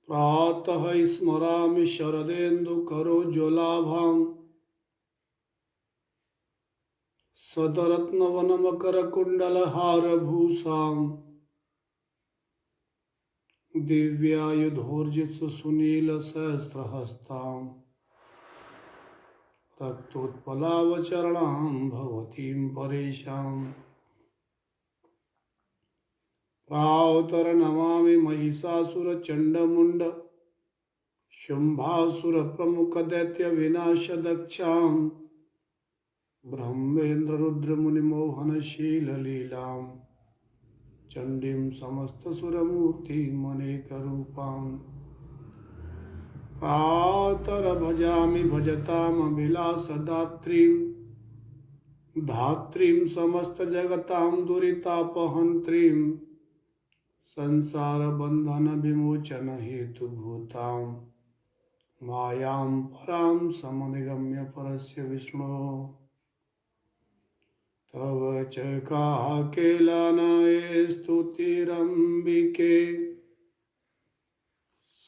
प्रातः स्मरामि शरदेन्दुकरोज्ज्वलाभां सतरत्नवनमकरकुण्डलहारभूषां दिव्यायुधोर्जितसुनीलसहस्रहस्तां रक्तोत्पलावचरणां भगवतीं परेशां प्रातर्नमामि महिषासुरचण्डमुण्ड शुम्भासुरप्रमुखदैत्यविनाशदक्षां ब्रह्मेन्द्ररुद्रमुनिमोहनशीललीलां चण्डीं समस्तसुरमूर्तिमनेकरूपां प्रातर्भजामि भजतामभिलाषदात्रीं धात्रीं समस्तजगतां दुरितापहन्त्रीं संसारबन्धनविमोचनहेतुभूतां मायां परां समधिगम्य परस्य विष्णो तव च काकेलानाय स्तुतिरम्बिके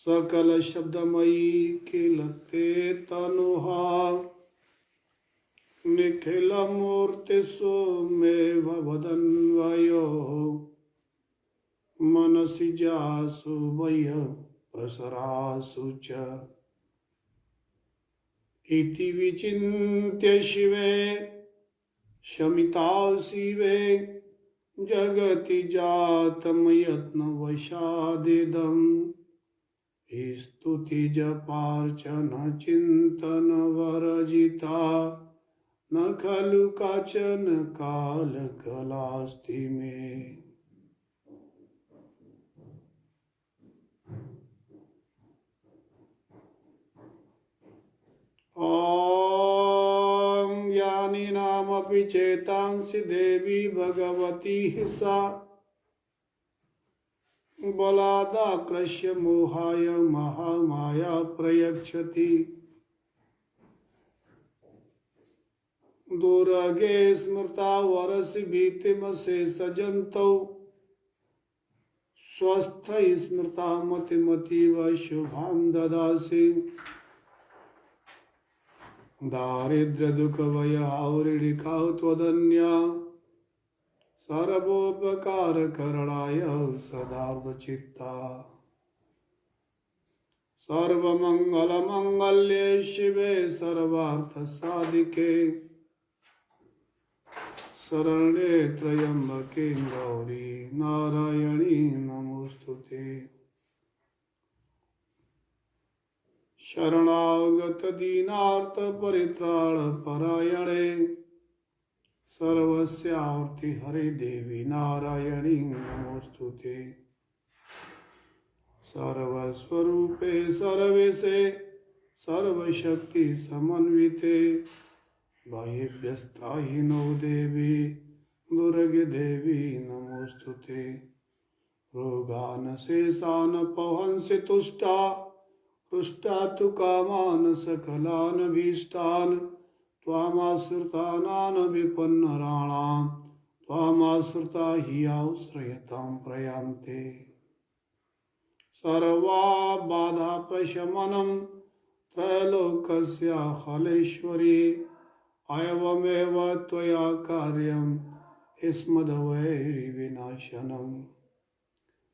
सकलशब्दमयी किल ते तनुहा निखिलमूर्तिषु मे भवदन्वयो मनसि जासु वह्य प्रसरासु च इति विचिन्त्य शिवे शमिता शिवे जगति जातं यत्नवशादिदं स्तुति जपार्चन चिन्तन वरजिता न खलु काचन कालकलास्ति मे। ॐ ज्ञानिनामपि चेतांसि देवी भगवती सा बलादाकृष्य मोहाय महामाया प्रयच्छति दुर्गे स्मृता वरसि भीतिमशेषजन्तौ स्वस्थै स्मृता मतिमतीव शुभां ददासि दारिद्र्यदुःखभयावृणिकाः त्वदन्या सर्वोपकारकरणाय सदार्धचित्ता सर्वमङ्गलमङ्गल्ये शिवे सर्वार्थसाधिके शरण्ये त्र्यम्बके गौरी नारायणी नमोस्तुते। शरणागत दीनार्थ परित्राण परायणे सर्वस्यार्ति हरे देवी नारायणी नमोस्तुते। सर्वस्वरूपे सर्वेशे सर्वशक्ति समन्विते बाह्यव्यस्त्राहि नो देवी दुर्गे देवी नमोस्तुते। रोगान शेषान पवंसि तुष्टा हृष्टा तु कामान् सकलान् भीष्टान् त्वामाश्रितानां विपन्नराणां त्वामाश्रिता हि आश्रयतां प्रयान्ते। सर्वा बाधा प्रशमनं त्रैलोकस्य खलेश्वरी अयवमेव त्वया कार्यम् स्मदवैरिविनाशनम्।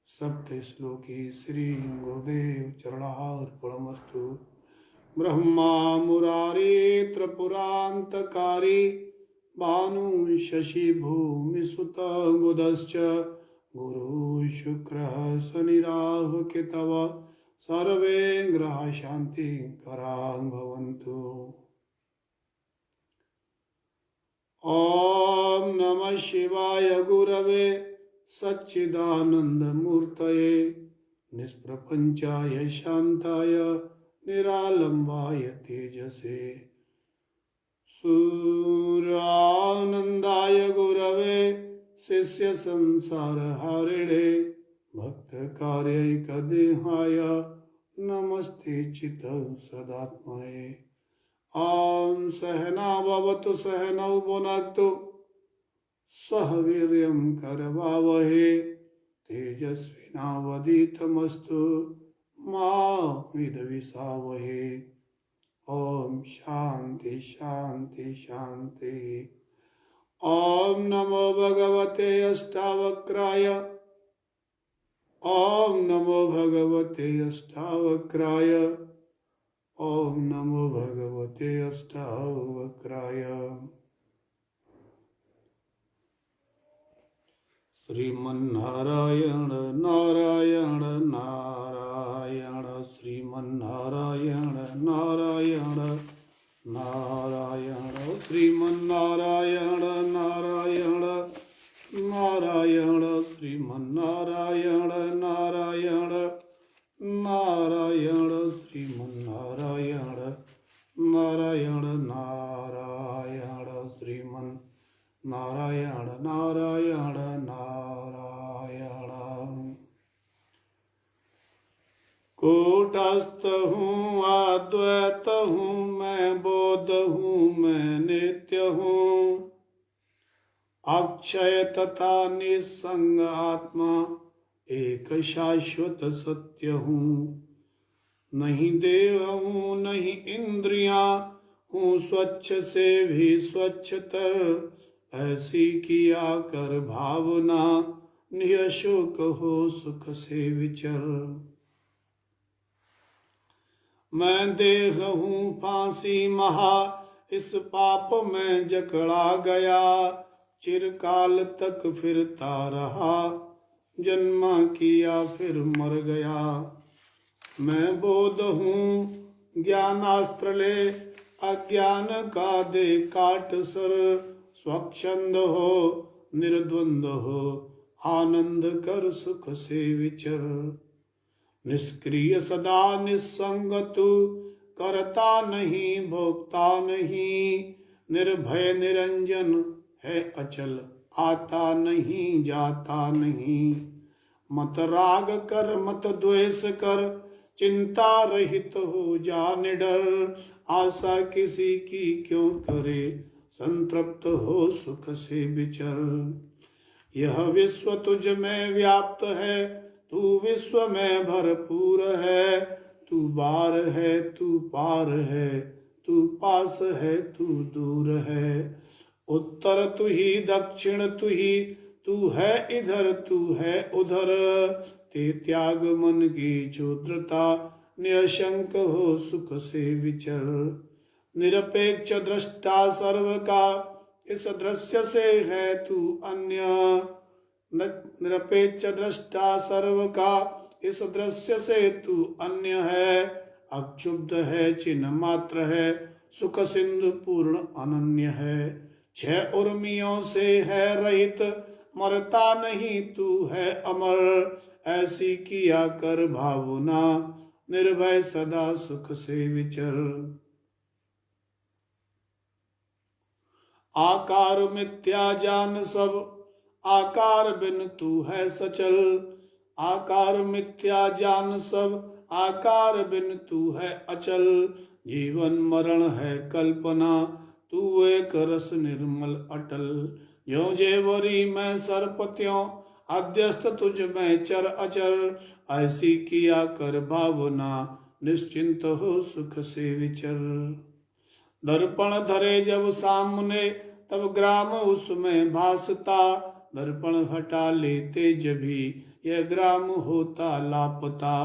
सप्त श्लोकी श्री गुरुदेव चरणार्पणमस्तु। ब्रह्मा मुरारी त्रिपुरान्तकारी भानु शशि भूमि सुत बुधश्च गुरु शुक्र शनिराहु केतव सर्वे ग्रह शांति करां भवन्तु। ओम नमः शिवाय गुरवे सच्चिदानंद मूर्तये निष्प्रपंचाय शांताय निरालंबाय तेजसे सूर्यानंदाय गुरवे शिष्य संसार हारिणे भक्त कार्यैकदेहाय नमस्ते चित सदात्मये। ओम सहना भवतु सहनौ भुनक्तु सह वीर्यं करवावहे तेजस्विनावधीतमस्तु मा विद्विषावहे। ओम शांति शांति शांति। ओम नमो भगवते अष्टावक्राय। ओम नमो भगवते अष्टावक्राय। ओम नमो भगवते अष्टावक्राय। श्रीमन्नारायण नारायण नारायण श्रीमन्नारायण नारायण नारायण श्रीमन्नारायण नारायण नारायण श्रीमन्नारायण नारायण नारायण श्रीमन्नारायण नारायण नारायण श्रीमन् नारायण नारायण नारायण। कूटस्थ हूँ अद्वैत हूँ मैं बोध हूँ मैं नित्य हूँ अक्षय तथा निसंग आत्मा एक शाश्वत सत्य हूँ। नहीं देह हूँ नहीं इंद्रियां हूँ स्वच्छ से भी स्वच्छतर ऐसी किया कर भावना निःशुक हो सुख से विचर। मैं देह हूँ फांसी महा इस पाप में जकड़ा गया चिरकाल तक फिरता रहा जन्म किया फिर मर गया। मैं बोध हूँ ज्ञानास्त्र ले अज्ञान का दे काट सर स्वच्छंद हो निर्द्वंद हो आनंद कर सुख से विचर। निष्क्रिय सदा निस्संग तू करता नहीं भोगता नहीं निर्भय निरंजन है अचल आता नहीं जाता नहीं। मत राग कर मत द्वेष कर चिंता रहित हो जा निडर आशा किसी की क्यों करे संतृप्त हो सुख से विचर। यह विश्व तुझ में व्याप्त है तू विश्व में भरपूर है तू बार है तू पार है तू पास है तू दूर है। उत्तर तू ही दक्षिण तू ही तू है इधर तू है उधर ते त्याग मन की क्षुद्रता निशंक हो सुख से विचर। निरपेक्ष दृष्टा सर्व का इस दृश्य से है तू अन्य निरपेक्ष दृष्टा सर्व का इस दृश्य से तू अन्य है अक्षुब्ध है चिन्ह मात्र है सुख सिंधु पूर्ण अनन्य है। छह उर्मियों से है रहित मरता नहीं तू है अमर ऐसी किया कर भावना निर्भय सदा सुख से विचर। आकार मिथ्या जान सब आकार बिन तू है सचल आकार मिथ्या जान सब आकार बिन तू है अचल। जीवन मरण है कल्पना तू एक रस निर्मल अटल। ज्यों जेवरी में सर्प त्यों अध्यस्त तुझ में चर अचर ऐसी किया कर भावना निश्चिंत हो सुख से विचर। दर्पण धरे जब सामने तब ग्राम उसमें भासता, दर्पण हटा लेते जभी यह ग्राम होता लापता।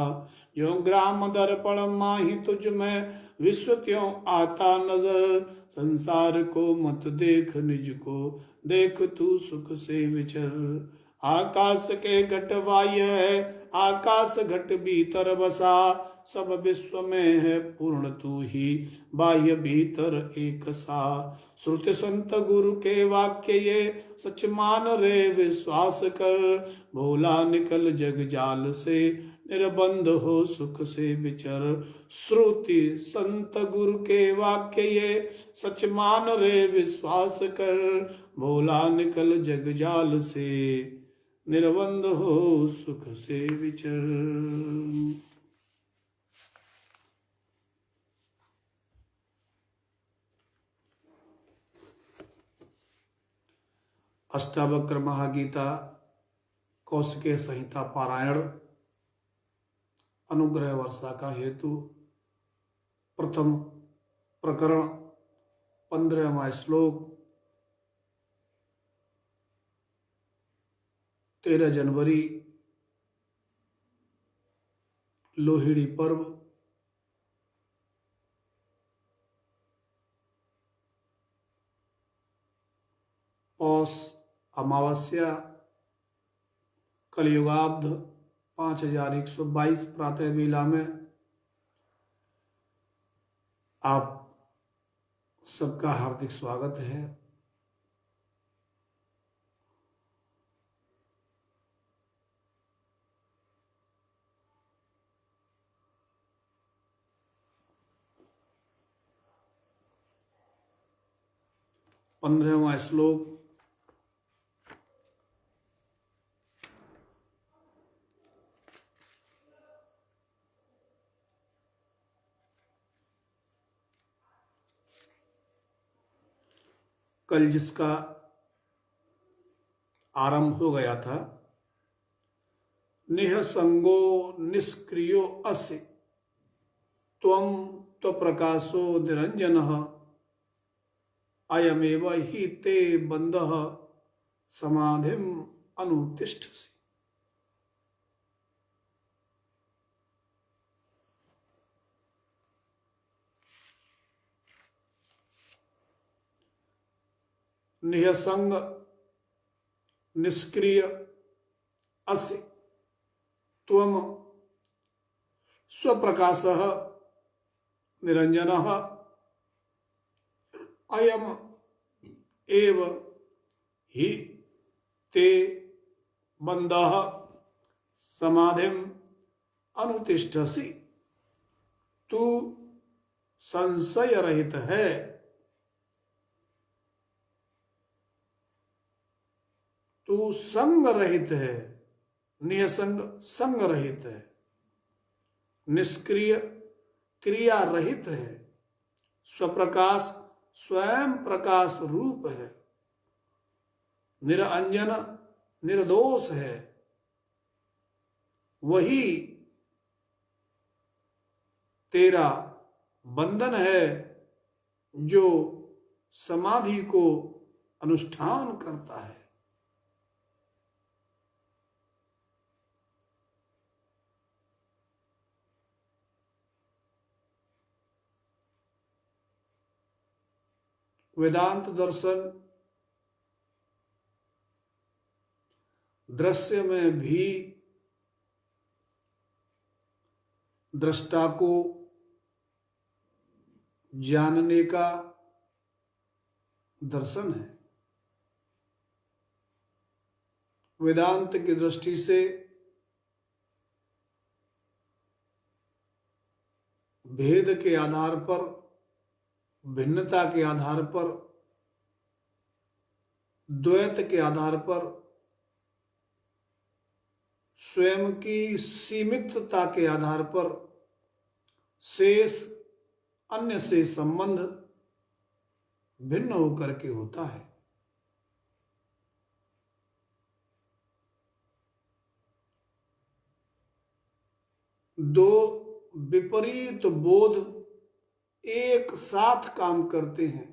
यो ग्राम दर्पण माही तुझ में विश्व क्यों आता नजर, संसार को मत देख निज को देख तू सुख से विचर। आकाश के घट बाह्य है आकाश घट भीतर बसा, सब विश्व में है पूर्ण तू ही बाह्य भीतर एक सा। श्रुति संत गुरु के वाक्य ये सच मान रे विश्वास कर, भोला निकल जग जाल से निर्बंध हो सुख से विचर। श्रुति संत गुरु के वाक्य ये सच मान रे विश्वास कर, भोला निकल जग जाल से निर्बंध हो सुख से विचर। अष्टावक्र महागीता कौशिक संहिता पारायण अनुग्रह वर्षा का हेतु। प्रथम प्रकरण 15वां श्लोक। 13 जनवरी लोहिड़ी पर्व। पौष अमावस्या। कलयुगाब्द 5122 प्रातः बेला में आप सबका हार्दिक स्वागत है। पंद्रहवां श्लोक। कल जिसका आरंभ हो गया था, निःसंगो निष्क्रियो अस्य त्वं त्वप्रकाशो निरंजनः, अयमेव हि ते बन्धः समाधिम अनुतिष्ठसि। निःसंग निष्क्रिय अस्य त्वं स्वप्रकाशः निरंजनः, अयम एव हि ते बन्धः समाधिम अनुतिष्ठसि। तू संशय रहित है, तू संग रहित है। निःसंग संग रहित है, निष्क्रिय क्रिया रहित है, स्वप्रकाश स्वयं प्रकाश रूप है, निरंजन निर्दोष है। वही तेरा बंधन है जो समाधि को अनुष्ठान करता है। वेदांत दर्शन दृश्य में भी दृष्टा को जानने का दर्शन है। वेदांत की दृष्टि से भेद के आधार पर, भिन्नता के आधार पर, द्वैत के आधार पर, स्वयं की सीमितता के आधार पर शेष अन्य से संबंध भिन्न होकर के होता है। दो विपरीत बोध एक साथ काम करते हैं।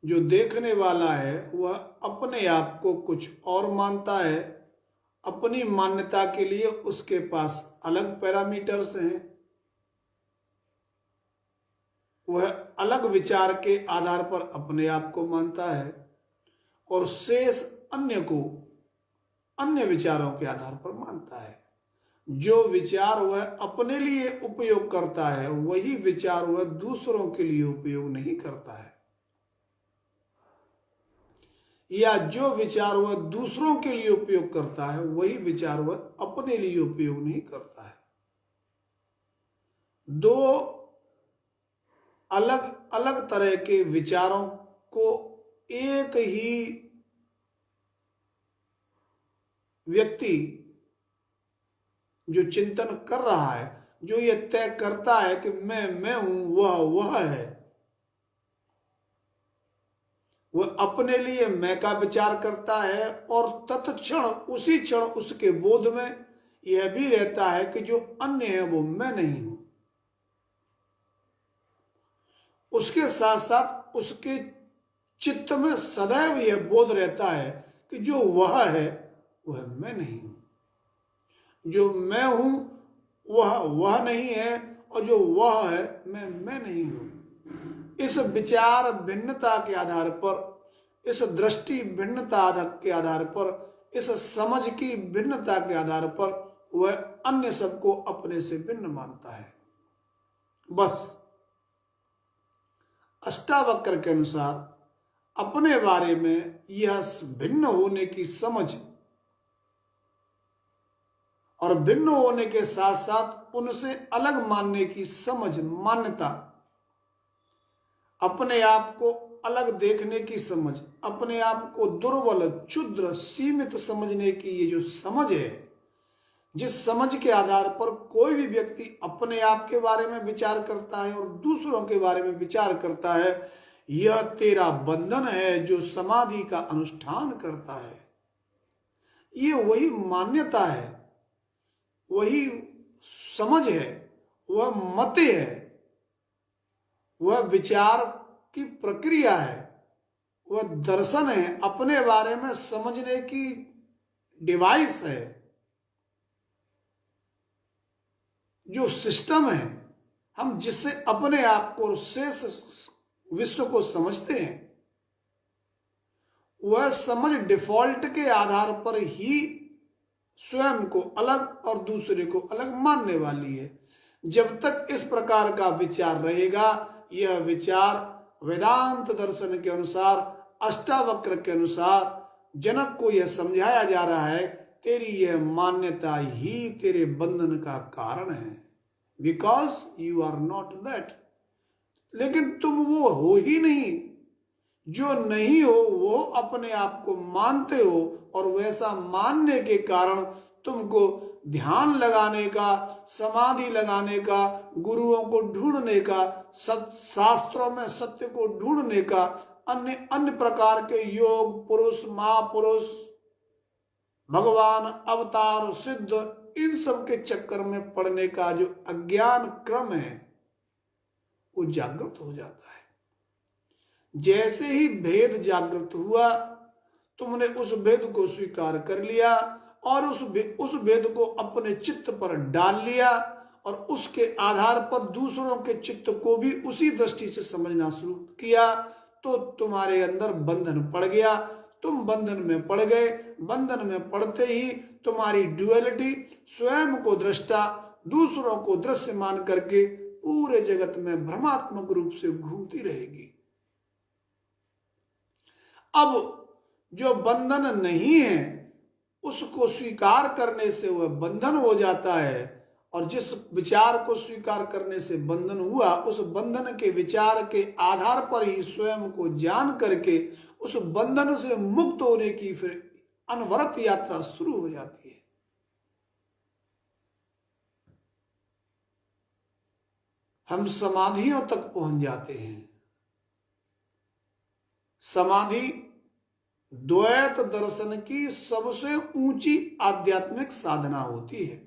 जो देखने वाला है वह अपने आप को कुछ और मानता है, अपनी मान्यता के लिए उसके पास अलग पैरामीटर्स हैं, वह अलग विचार के आधार पर अपने आप को मानता है, और शेष अन्य को अन्य विचारों के आधार पर मानता है। जो विचार वह अपने लिए उपयोग करता है वही विचार वह दूसरों के लिए उपयोग नहीं करता है, या जो विचार वह दूसरों के लिए उपयोग करता है वही विचार वह अपने लिए उपयोग नहीं करता है। दो अलग अलग तरह के विचारों को एक ही व्यक्ति जो चिंतन कर रहा है, जो ये तय करता है कि मैं हूं, वह है, वह अपने लिए मैं का विचार करता है, और तत्क्षण उसी क्षण उसके बोध में यह भी रहता है कि जो अन्य है वो मैं नहीं हूं। उसके साथ साथ उसके चित्त में सदैव यह बोध रहता है कि जो वह है वह मैं नहीं हूं, जो मैं हूं वह नहीं है, और जो वह है मैं नहीं हूं। इस विचार भिन्नता के आधार पर, इस दृष्टि भिन्नता के आधार पर, इस समझ की भिन्नता के आधार पर वह अन्य सबको अपने से भिन्न मानता है। बस अष्टावक्र के अनुसार अपने बारे में यह भिन्न होने की समझ और भिन्न होने के साथ साथ उनसे अलग मानने की समझ, मान्यता, अपने आप को अलग देखने की समझ, अपने आप को दुर्बल, क्षुद्र, सीमित समझने की ये जो समझ है, जिस समझ के आधार पर कोई भी व्यक्ति अपने आप के बारे में विचार करता है और दूसरों के बारे में विचार करता है, यह तेरा बंधन है जो समाधि का अनुष्ठान करता है। ये वही मान्यता है, वही समझ है, वह मत है, वह विचार की प्रक्रिया है, वह दर्शन है, अपने बारे में समझने की डिवाइस है, जो सिस्टम है, हम जिससे अपने आप को, शेष विश्व को समझते हैं, वह समझ डिफॉल्ट के आधार पर ही स्वयं को अलग और दूसरे को अलग मानने वाली है। जब तक इस प्रकार का विचार रहेगा, यह विचार वेदांत दर्शन के अनुसार, अष्टावक्र के अनुसार जनक को यह समझाया जा रहा है, तेरी यह मान्यता ही तेरे बंधन का कारण है, because you are not that. लेकिन तुम वो हो ही नहीं, जो नहीं हो वो अपने आप को मानते हो, और वैसा मानने के कारण तुमको ध्यान लगाने का, समाधि लगाने का, गुरुओं को ढूंढने का, शास्त्रों में सत्य को ढूंढने का, अन्य अन्य प्रकार के योग, पुरुष, महापुरुष, भगवान, अवतार, सिद्ध, इन सब के चक्कर में पड़ने का जो अज्ञान क्रम है वो जागृत हो जाता है। जैसे ही भेद जागृत हुआ, तुमने उस भेद को स्वीकार कर लिया और उस भेद को अपने चित्त पर डाल लिया, और उसके आधार पर दूसरों के चित्त को भी उसी दृष्टि से समझना शुरू किया, तो तुम्हारे अंदर बंधन पड़ गया, तुम बंधन में पड़ गए। बंधन में पड़ते ही तुम्हारी ड्युअलिटी, स्वयं को दृष्टा, दूसरों को दृश्य मान करके पूरे जगत में भ्रमात्मक रूप से घूमती रहेगी। अब जो बंधन नहीं है उसको स्वीकार करने से वह बंधन हो जाता है, और जिस विचार को स्वीकार करने से बंधन हुआ, उस बंधन के विचार के आधार पर ही स्वयं को जान करके उस बंधन से मुक्त होने की फिर अनवरत यात्रा शुरू हो जाती है। हम समाधियों तक पहुंच जाते हैं। समाधि द्वैत दर्शन की सबसे ऊंची आध्यात्मिक साधना होती है।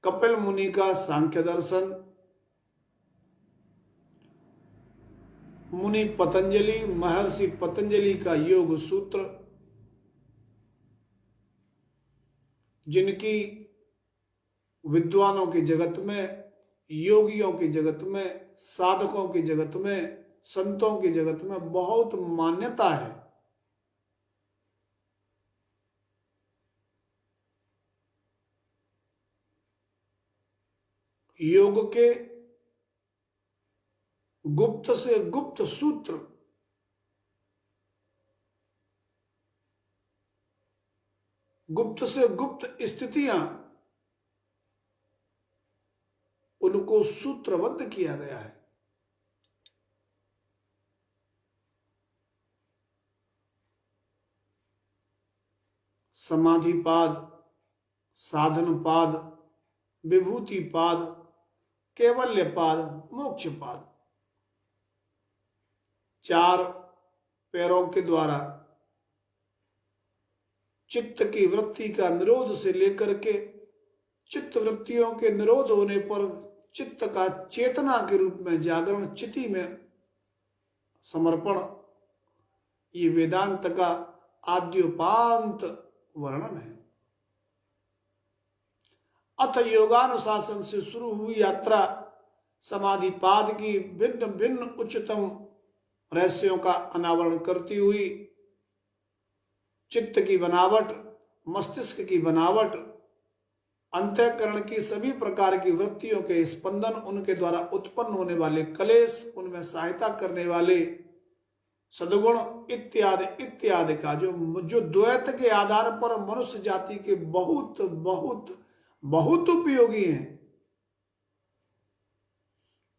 कपिल मुनि का सांख्य दर्शन, मुनि पतंजलि महर्षि पतंजलि का योग सूत्र, जिनकी विद्वानों के जगत में, योगियों के जगत में, साधकों के जगत में, संतों के जगत में बहुत मान्यता है। योग के गुप्त से गुप्त सूत्र, गुप्त से गुप्त स्थितियां, उनको सूत्रबद्ध किया गया है। समाधिपाद, साधनपाद, विभूतिपाद, कैवल्यपाद, मोक्षपाद, 4 पैरों के द्वारा चित्त की वृत्ति का निरोध से लेकर के चित्त वृत्तियों के निरोध होने पर चित्त का चेतना के रूप में जागरण, चिति में समर्पण, ये वेदांत का आद्योपांत वर्णन है। अथ योगानुशासन से शुरू हुई यात्रा समाधिपाद की भिन्न भिन्न उच्चतम रहस्यों का अनावरण करती हुई चित्त की बनावट, मस्तिष्क की बनावट, अंतःकरण की सभी प्रकार की वृत्तियों के स्पंदन, उनके द्वारा उत्पन्न होने वाले कलेश, उनमें सहायता करने वाले सद्गुण इत्यादि इत्यादि का जो द्वैत के आधार पर मनुष्य जाति के बहुत बहुत बहुत उपयोगी हैं,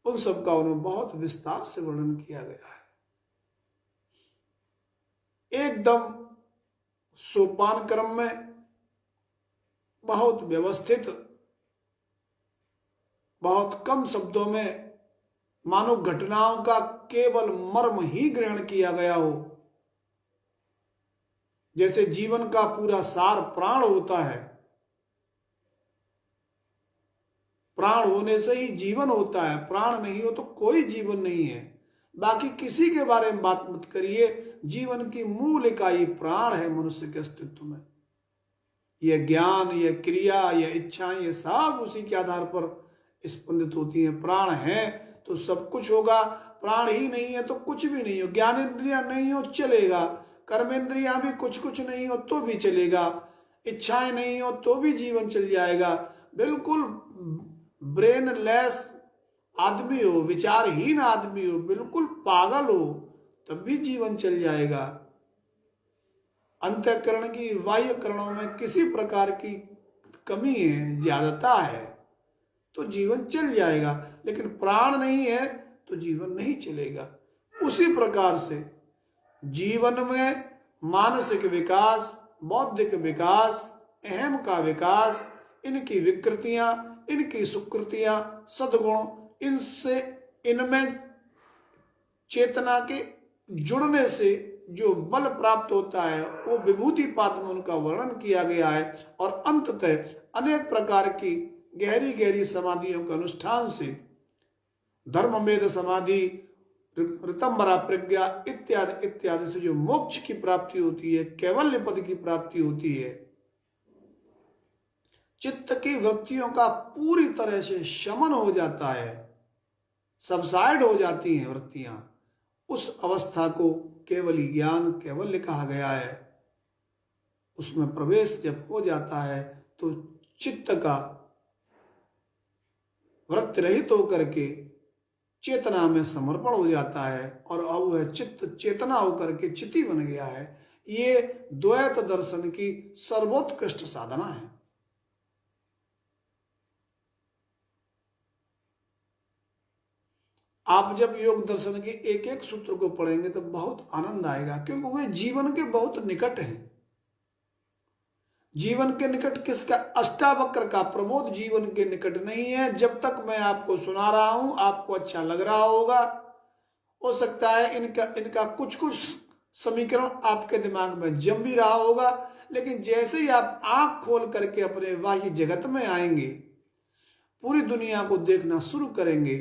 उन सब का उन्होंने बहुत विस्तार से वर्णन किया गया है। एकदम सोपान क्रम में, बहुत व्यवस्थित, बहुत कम शब्दों में, मानो घटनाओं का केवल मर्म ही ग्रहण किया गया हो। जैसे जीवन का पूरा सार प्राण होता है, प्राण होने से ही जीवन होता है, प्राण नहीं हो तो कोई जीवन नहीं है। बाकी किसी के बारे में बात मत करिए, जीवन की मूल इकाई प्राण है मनुष्य के अस्तित्व में। यह ज्ञान, यह क्रिया, यह इच्छाएं, ये सब उसी के आधार पर स्पंदित होती हैं। प्राण है तो सब कुछ होगा, प्राण ही नहीं है तो कुछ भी नहीं हो। ज्ञानेंद्रियां नहीं हो चलेगा, कर्मेंद्रियां भी कुछ कुछ नहीं हो तो भी चलेगा, इच्छाएं नहीं हो तो भी जीवन चल जाएगा। बिल्कुल ब्रेनलेस आदमी हो, विचारहीन आदमी हो, बिल्कुल पागल हो, तब भी जीवन चल जाएगा। अंतःकरण की बाह्य करणों में किसी प्रकार की कमी है, ज्यादता है, तो जीवन चल जाएगा। लेकिन प्राण नहीं है तो जीवन नहीं चलेगा। उसी प्रकार से जीवन में मानसिक विकास, बौद्धिक विकास, अहम का विकास, इनकी विकृतियां, इनकी सुकृतियां, सद्गुण, इनसे इनमें चेतना के जुड़ने से जो बल प्राप्त होता है वो विभूतिपाद में उनका वर्णन किया गया है। और अंततः अनेक प्रकार की गहरी गहरी समाधियों के अनुष्ठान से धर्मवेद समाधि, ऋतंबरा प्रज्ञा इत्यादि इत्यादि से जो मोक्ष की प्राप्ति होती है, कैवल्य पद की प्राप्ति होती है, चित्त की वृत्तियों का पूरी तरह से शमन हो जाता है, सबसाइड हो जाती हैं वृत्तियां। उस अवस्था को केवली ज्ञान, कैवल्य कहा गया है। उसमें प्रवेश जब हो जाता है तो चित्त का वृत्ति रहित होकर के चेतना में समर्पण हो जाता है और अब वह चित्त चेतना होकर के चिति बन गया है। ये द्वैत दर्शन की सर्वोत्कृष्ट साधना है। आप जब योग दर्शन के एक एक सूत्र को पढ़ेंगे तो बहुत आनंद आएगा, क्योंकि वे जीवन के बहुत निकट हैं। जीवन के निकट किसका? अष्टावक्र का प्रबोध जीवन के निकट नहीं है। जब तक मैं आपको सुना रहा हूं आपको अच्छा लग रहा होगा, हो सकता है इनका कुछ कुछ समीकरण आपके दिमाग में जम भी रहा होगा, लेकिन जैसे ही आप आंख खोल करके अपने बाह्य जगत में आएंगे, पूरी दुनिया को देखना शुरू करेंगे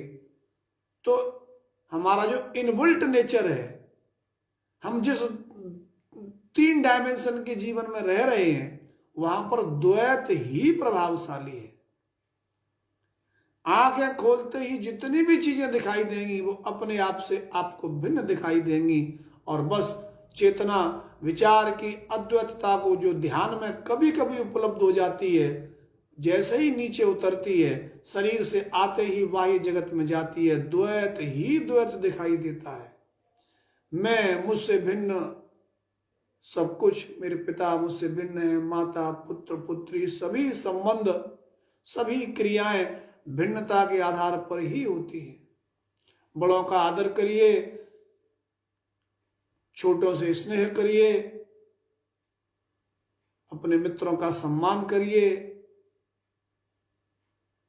तो हमारा जो इनबिल्ट नेचर है, हम जिस 3 डायमेंशन के जीवन में रह रहे हैं वहां पर द्वैत ही प्रभावशाली है। आंखें खोलते ही जितनी भी चीजें दिखाई देंगी वो अपने आप से आपको भिन्न दिखाई देंगी, और बस चेतना विचार की अद्वैतता को जो ध्यान में कभी कभी उपलब्ध हो जाती है, जैसे ही नीचे उतरती है शरीर से आते ही बाह्य जगत में जाती है, द्वैत ही द्वैत दिखाई देता है। मैं मुझसे भिन्न सब कुछ, मेरे पिता मुझसे भिन्न है, माता पुत्र पुत्री सभी संबंध सभी क्रियाएं भिन्नता के आधार पर ही होती है। बड़ों का आदर करिए, छोटों से स्नेह करिए, अपने मित्रों का सम्मान करिए,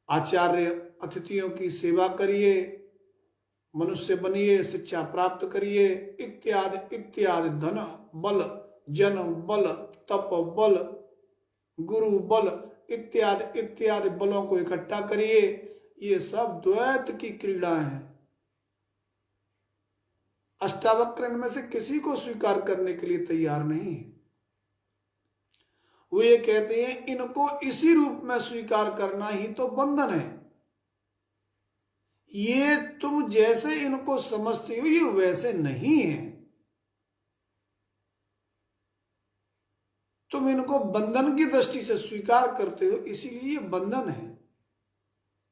आचार्य अतिथियों की सेवा करिए, मनुष्य बनिए, शिक्षा प्राप्त करिए, इत्यादि इत्यादि। धन बल, जन बल, तप बल, गुरु बल इत्यादि इत्यादि बलों को इकट्ठा करिए। ये सब द्वैत की क्रीड़ा है। अष्टावक्र में से किसी को स्वीकार करने के लिए तैयार नहीं है। वो ये कहते हैं इनको इसी रूप में स्वीकार करना ही तो बंधन है। ये तुम जैसे इनको समझते हो ये वैसे नहीं है। तुम इनको बंधन की दृष्टि से स्वीकार करते हो, इसीलिए ये बंधन है।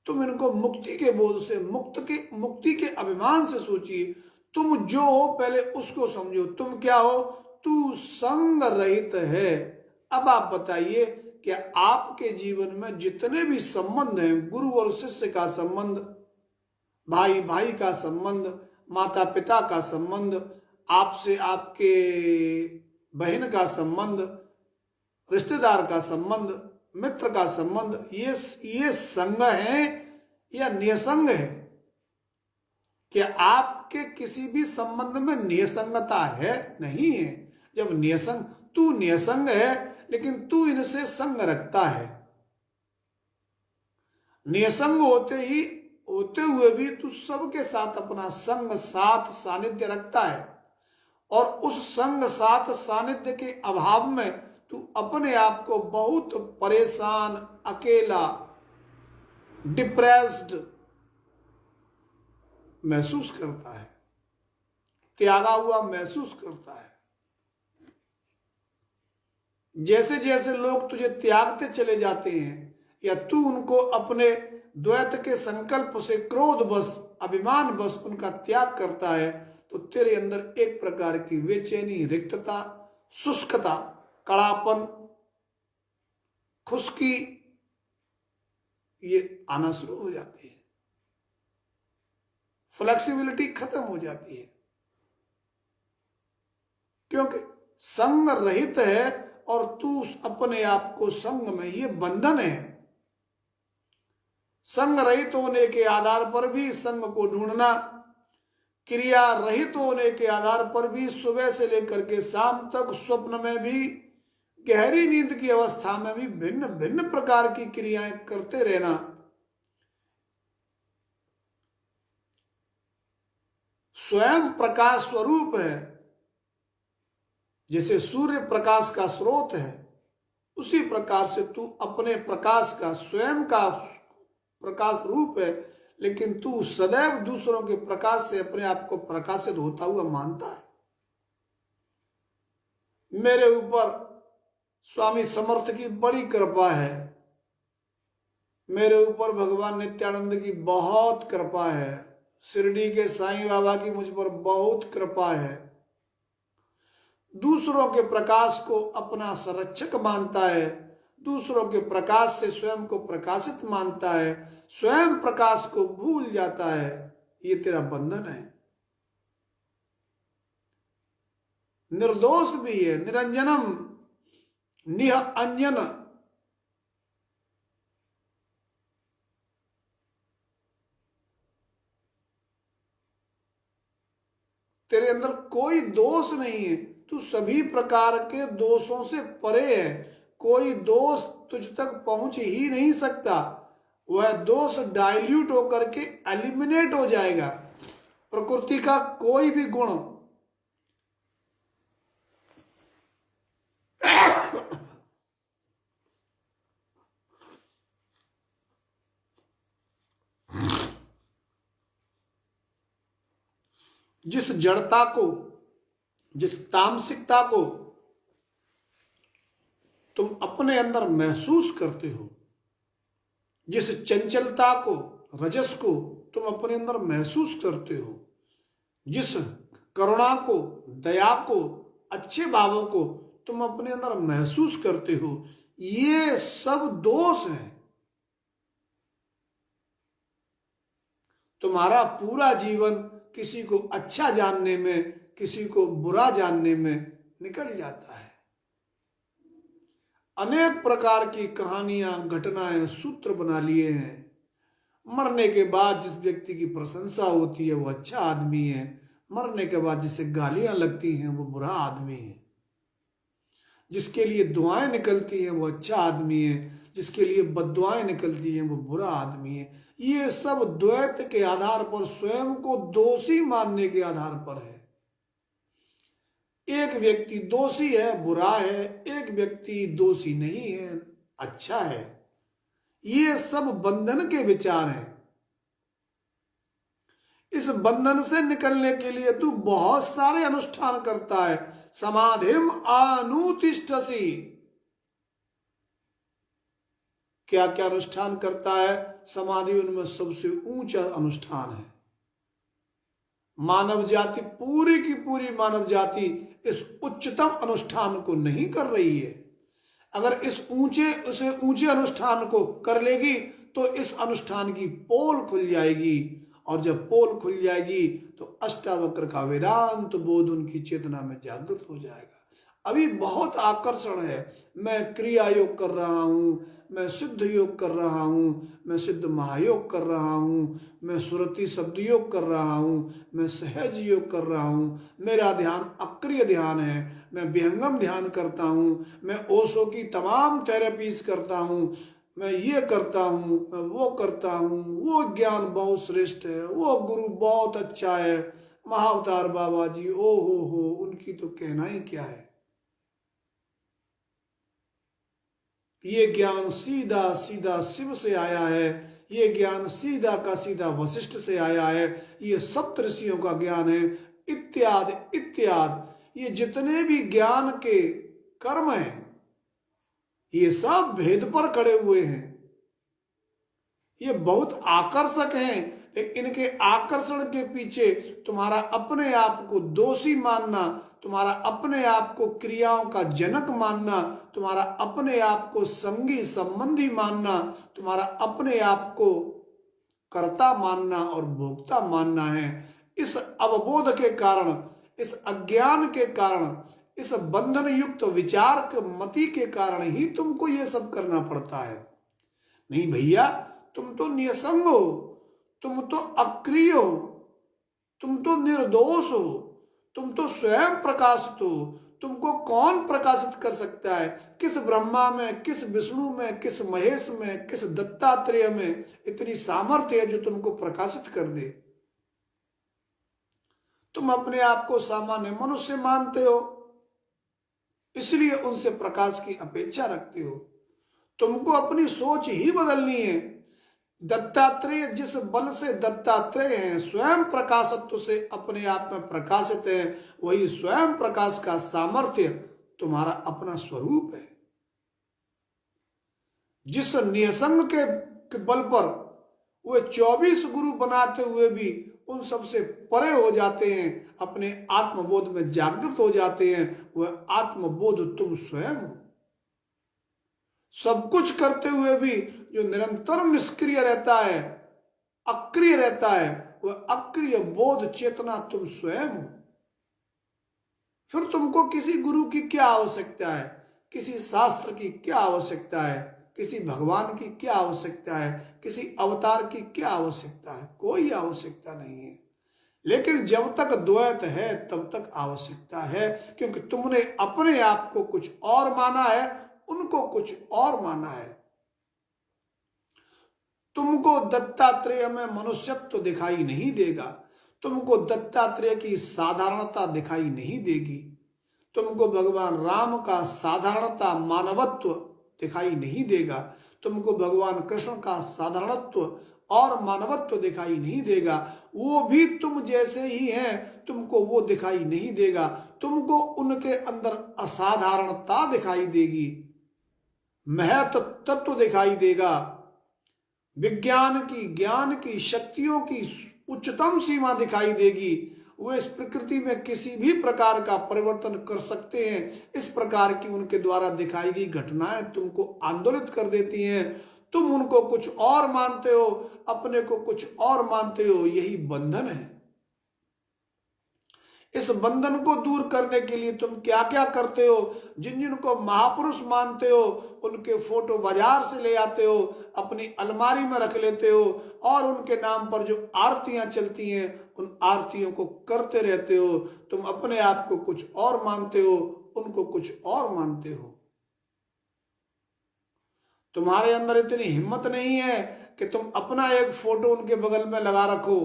तुम इनको मुक्ति के बोध से, मुक्ति के अभिमान से सोचिए। तुम जो हो पहले उसको समझो। तुम क्या हो? तू संग रहित है। अब आप बताइए कि आपके जीवन में जितने भी संबंध हैं, गुरु और शिष्य का संबंध, भाई भाई का संबंध, माता पिता का संबंध, आपसे आपके बहन का संबंध, रिश्तेदार का संबंध, मित्र का संबंध, ये संग है या निसंग है? कि आपके किसी भी संबंध में निसंगता है? नहीं है। जब निसंग, तू निसंग है लेकिन तू इनसे संग रखता है। निसंग होते हुए भी तू सबके साथ अपना संग साथ सानिध्य रखता है, और उस संग साथ सानिध्य के अभाव में तू अपने आप को बहुत परेशान, अकेला, डिप्रेस्ड महसूस करता है, त्यागा हुआ महसूस करता है। जैसे जैसे लोग तुझे त्यागते चले जाते हैं या तू उनको अपने द्वैत के संकल्प से क्रोध बस, अभिमान बस उनका त्याग करता है, तो तेरे अंदर एक प्रकार की बेचैनी, रिक्तता, शुष्कता, कड़ापन, खुश्की ये आना शुरू हो जाती है। फ्लेक्सिबिलिटी खत्म हो जाती है, क्योंकि संग रहित है और तू अपने आप को संग में, ये बंधन है। संग रहित होने के आधार पर भी संग को ढूंढना, क्रिया रहित होने के आधार पर भी सुबह से लेकर के शाम तक स्वप्न में भी, गहरी नींद की अवस्था में भी भिन्न भिन्न प्रकार की क्रियाएं करते रहना, स्वयं प्रकाश स्वरूप है। जैसे सूर्य प्रकाश का स्रोत है, उसी प्रकार से तू अपने प्रकाश का, स्वयं का प्रकाश रूप है, लेकिन तू सदैव दूसरों के प्रकाश से अपने आप को प्रकाशित होता हुआ मानता है। मेरे ऊपर स्वामी समर्थ की बड़ी कृपा है, मेरे ऊपर भगवान नित्यानंद की बहुत कृपा है, शिरडी के साईं बाबा की मुझ पर बहुत कृपा है। दूसरों के प्रकाश को अपना संरक्षक मानता है, दूसरों के प्रकाश से स्वयं को प्रकाशित मानता है, स्वयं प्रकाश को भूल जाता है। ये तेरा बंधन है। निर्दोष भी है, निरंजनम निह अंजन, तेरे अंदर कोई दोष नहीं है, तू सभी प्रकार के दोषों से परे है। कोई दोष तुझ तक पहुंच ही नहीं सकता। वह दोष डाइल्यूट होकर के एलिमिनेट हो जाएगा। प्रकृति का कोई भी गुण जिस जड़ता को, जिस तामसिकता को तुम अपने अंदर महसूस करते हो, जिस चंचलता को, रजस को तुम अपने अंदर महसूस करते हो, जिस करुणा को, दया को, अच्छे भावों को तुम अपने अंदर महसूस करते हो, ये सब दोष हैं। तुम्हारा पूरा जीवन किसी को अच्छा जानने में, किसी को बुरा जानने में निकल जाता है। अनेक प्रकार की कहानियां, घटनाएं, सूत्र बना लिए हैं। मरने के बाद जिस व्यक्ति की प्रशंसा होती है वो अच्छा आदमी है, मरने के बाद जिसे गालियां लगती हैं वो बुरा आदमी है, जिसके लिए दुआएं निकलती हैं वो अच्छा आदमी है, जिसके लिए बद्दुआएं निकलती हैं वो बुरा आदमी है। ये सब द्वैत के आधार पर, स्वयं को दोषी मानने के आधार पर है। एक व्यक्ति दोषी है, बुरा है, एक व्यक्ति दोषी नहीं है, अच्छा है। ये सब बंधन के विचार हैं। इस बंधन से निकलने के लिए तू बहुत सारे अनुष्ठान करता है। समाधिम अनुतिष्ठसि, क्या क्या अनुष्ठान करता है? समाधि उनमें सबसे ऊंचा अनुष्ठान है। मानव जाति, पूरी की पूरी मानव जाति इस उच्चतम अनुष्ठान को नहीं कर रही है। अगर इस ऊंचे अनुष्ठान को कर लेगी तो इस अनुष्ठान की पोल खुल जाएगी, और जब पोल खुल जाएगी तो अष्टावक्र का वेदांत बोध उनकी चेतना में जागृत हो जाएगा। अभी बहुत आकर्षण है। मैं क्रिया योग कर रहा हूं, मैं सिद्ध योग कर रहा हूं, मैं सिद्ध महायोग कर रहा हूं, मैं सुरति शब्द योग कर रहा हूं, मैं सहज योग कर रहा हूं, मेरा ध्यान अक्रिय ध्यान है, मैं विहंगम ध्यान करता हूं, मैं ओशो की तमाम थेरेपीज करता हूं, मैं ये करता हूं, मैं वो करता हूं, वो ज्ञान बहुत श्रेष्ठ है, वो गुरु बहुत अच्छा है, महाअवतार बाबा जी, ओ हो, उनकी तो कहना ही क्या है। ये ज्ञान सीधा सीधा शिव से आया है, ये ज्ञान सीधा का सीधा वशिष्ठ से आया है, ये सप्त ऋषियों का ज्ञान है, इत्यादि इत्यादि। ये जितने भी ज्ञान के कर्म हैं ये सब भेद पर खड़े हुए हैं। ये बहुत आकर्षक हैं, लेकिन इनके आकर्षण के पीछे तुम्हारा अपने आप को दोषी मानना, तुम्हारा अपने आप को क्रियाओं का जनक मानना, तुम्हारा अपने आप को संगी संबंधी मानना, तुम्हारा अपने आप को कर्ता मानना और भोक्ता मानना है। इस अवबोध के कारण, इस अज्ञान के कारण, इस बंधन युक्त विचार के मति के कारण ही तुमको ये सब करना पड़ता है। नहीं भैया, तुम तो निसंग हो, तुम तो अक्रिय हो, तुम तो निर्दोष हो, तुम तो स्वयं प्रकाशित हो। तुमको कौन प्रकाशित कर सकता है? किस ब्रह्मा में, किस विष्णु में, किस महेश में, किस दत्तात्रेय में इतनी सामर्थ्य है जो तुमको प्रकाशित कर दे? तुम अपने आप को सामान्य मनुष्य मानते हो, इसलिए उनसे प्रकाश की अपेक्षा रखते हो। तुमको अपनी सोच ही बदलनी है। दत्तात्रेय जिस बल से दत्तात्रेय हैं, स्वयं प्रकाशत्व से अपने आप में प्रकाशित है, वही स्वयं प्रकाश का सामर्थ्य तुम्हारा अपना स्वरूप है। जिस निसंग के बल पर वे 24 गुरु बनाते हुए भी उन सबसे परे हो जाते हैं, अपने आत्मबोध में जागृत हो जाते हैं, वह आत्मबोध तुम स्वयं हो। सब कुछ करते हुए भी जो निरंतर निष्क्रिय रहता है, अक्रिय रहता है, वह अक्रिय बोध चेतना तुम स्वयं हो। फिर तुमको किसी गुरु की क्या आवश्यकता है? किसी शास्त्र की क्या आवश्यकता है? किसी भगवान की क्या आवश्यकता है? किसी अवतार की क्या आवश्यकता है? कोई आवश्यकता नहीं है। लेकिन जब तक द्वैत है तब तक आवश्यकता है, क्योंकि तुमने अपने आप को कुछ और माना है, उनको कुछ और माना है। तुमको दत्तात्रेय में मनुष्यत्व दिखाई नहीं देगा, तुमको दत्तात्रेय की साधारणता दिखाई नहीं देगी, तुमको भगवान राम का साधारणता मानवत्व दिखाई नहीं देगा, तुमको भगवान कृष्ण का साधारणत्व और मानवत्व दिखाई नहीं देगा। वो भी तुम जैसे ही हैं, तुमको वो दिखाई नहीं देगा, तुमको उनके अंदर असाधारणता दिखाई देगी, महत्व तत्व दिखाई देगा, विज्ञान की ज्ञान की शक्तियों की उच्चतम सीमा दिखाई देगी। वो इस प्रकृति में किसी भी प्रकार का परिवर्तन कर सकते हैं। इस प्रकार की उनके द्वारा दिखाई गई घटनाएं तुमको आंदोलित कर देती हैं। तुम उनको कुछ और मानते हो, अपने को कुछ और मानते हो। यही बंधन है। इस बंधन को दूर करने के लिए तुम क्या क्या करते हो? जिन जिनको महापुरुष मानते हो उनके फोटो बाजार से ले आते हो, अपनी अलमारी में रख लेते हो और उनके नाम पर जो आरतियां चलती हैं उन आरतियों को करते रहते हो। तुम अपने आप को कुछ और मानते हो, उनको कुछ और मानते हो। तुम्हारे अंदर इतनी हिम्मत नहीं है कि तुम अपना एक फोटो उनके बगल में लगा रखो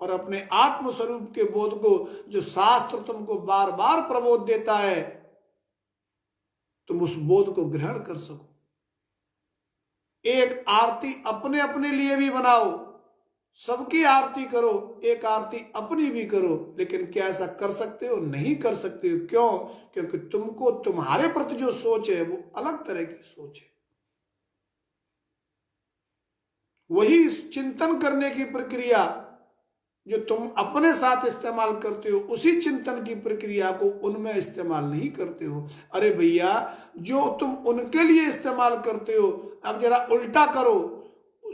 और अपने आत्म स्वरूप के बोध को, जो शास्त्र तुमको बार बार प्रबोध देता है, तुम उस बोध को ग्रहण कर सको। एक आरती अपने अपने लिए भी बनाओ, सबकी आरती करो, एक आरती अपनी भी करो। लेकिन क्या ऐसा कर सकते हो? नहीं कर सकते हो। क्यों? क्योंकि तुमको तुम्हारे प्रति जो सोच है वो अलग तरह की सोच है। वही चिंतन करने की प्रक्रिया जो तुम अपने साथ इस्तेमाल करते हो, उसी चिंतन की प्रक्रिया को उनमें इस्तेमाल नहीं करते हो। अरे भैया, जो तुम उनके लिए इस्तेमाल करते हो, अब जरा उल्टा करो।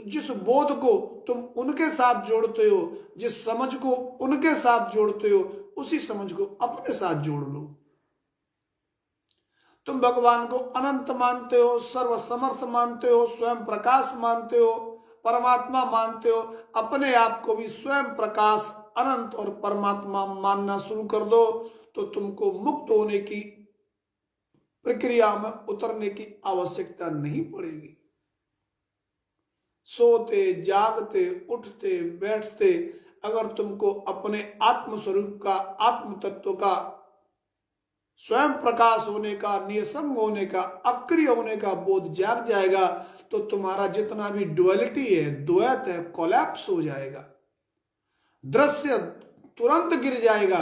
जिस बोध को तुम उनके साथ जोड़ते हो, जिस समझ को उनके साथ जोड़ते हो, उसी समझ को अपने साथ जोड़ लो। तुम भगवान को अनंत मानते हो, सर्वसमर्थ मानते हो, स्वयं प्रकाश मानते हो, परमात्मा मानते हो। अपने आप को भी स्वयं प्रकाश, अनंत और परमात्मा मानना शुरू कर दो तो तुमको मुक्त होने की प्रक्रिया में उतरने की आवश्यकता नहीं पड़ेगी। सोते जागते उठते बैठते अगर तुमको अपने आत्म स्वरूप का, आत्म तत्व का, स्वयं प्रकाश होने का, निसंग होने का, अक्रिय होने का बोध जाग जाएगा तो तुम्हारा जितना भी डुअलिटी है, द्वैत है, कोलैप्स हो जाएगा। दृश्य तुरंत गिर जाएगा।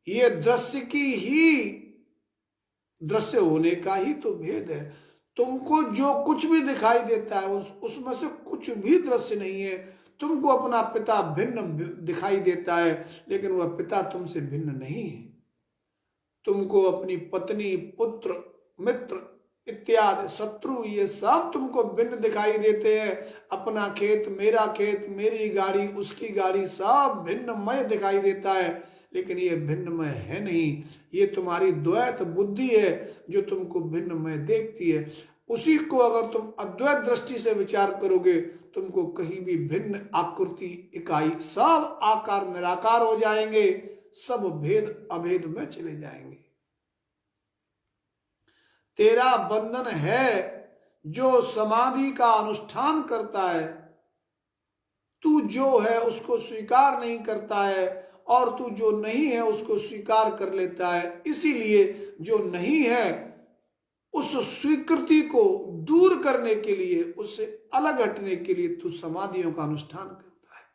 ये दृश्य की ही, दृश्य होने का ही तो भेद है। तुमको जो कुछ भी दिखाई देता है उसमें से कुछ भी दृश्य नहीं है। तुमको अपना पिता भिन्न दिखाई देता है, लेकिन वह पिता तुमसे भिन्न नहीं है। तुमको अपनी पत्नी, पुत्र, मित्र इत्यादि शत्रु, ये सब तुमको भिन्न दिखाई देते हैं। अपना खेत, मेरा खेत, मेरी गाड़ी, उसकी गाड़ी, सब भिन्नमय दिखाई देता है, लेकिन ये भिन्नमय है नहीं। ये तुम्हारी द्वैत बुद्धि है जो तुमको भिन्नमय देखती है। उसी को अगर तुम अद्वैत दृष्टि से विचार करोगे, तुमको कहीं भी भिन्न आकृति, इकाई, सब आकार निराकार हो जाएंगे, सब भेद अभेद में चले जाएंगे। तेरा बंधन है जो समाधि का अनुष्ठान करता है। तू जो है उसको स्वीकार नहीं करता है और तू जो नहीं है उसको स्वीकार कर लेता है। इसीलिए जो नहीं है उस स्वीकृति को दूर करने के लिए, उससे अलग हटने के लिए तू समाधियों का अनुष्ठान करता है।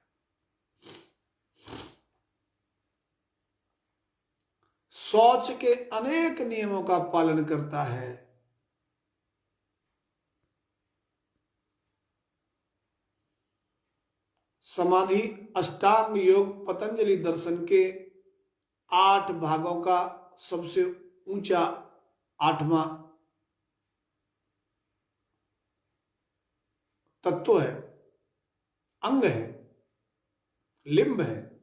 शौच के अनेक नियमों का पालन करता है। समाधि अष्टांग योग पतंजलि दर्शन के 8 भागों का सबसे ऊंचा 8वां तत्व है, अंग है, लिंब है।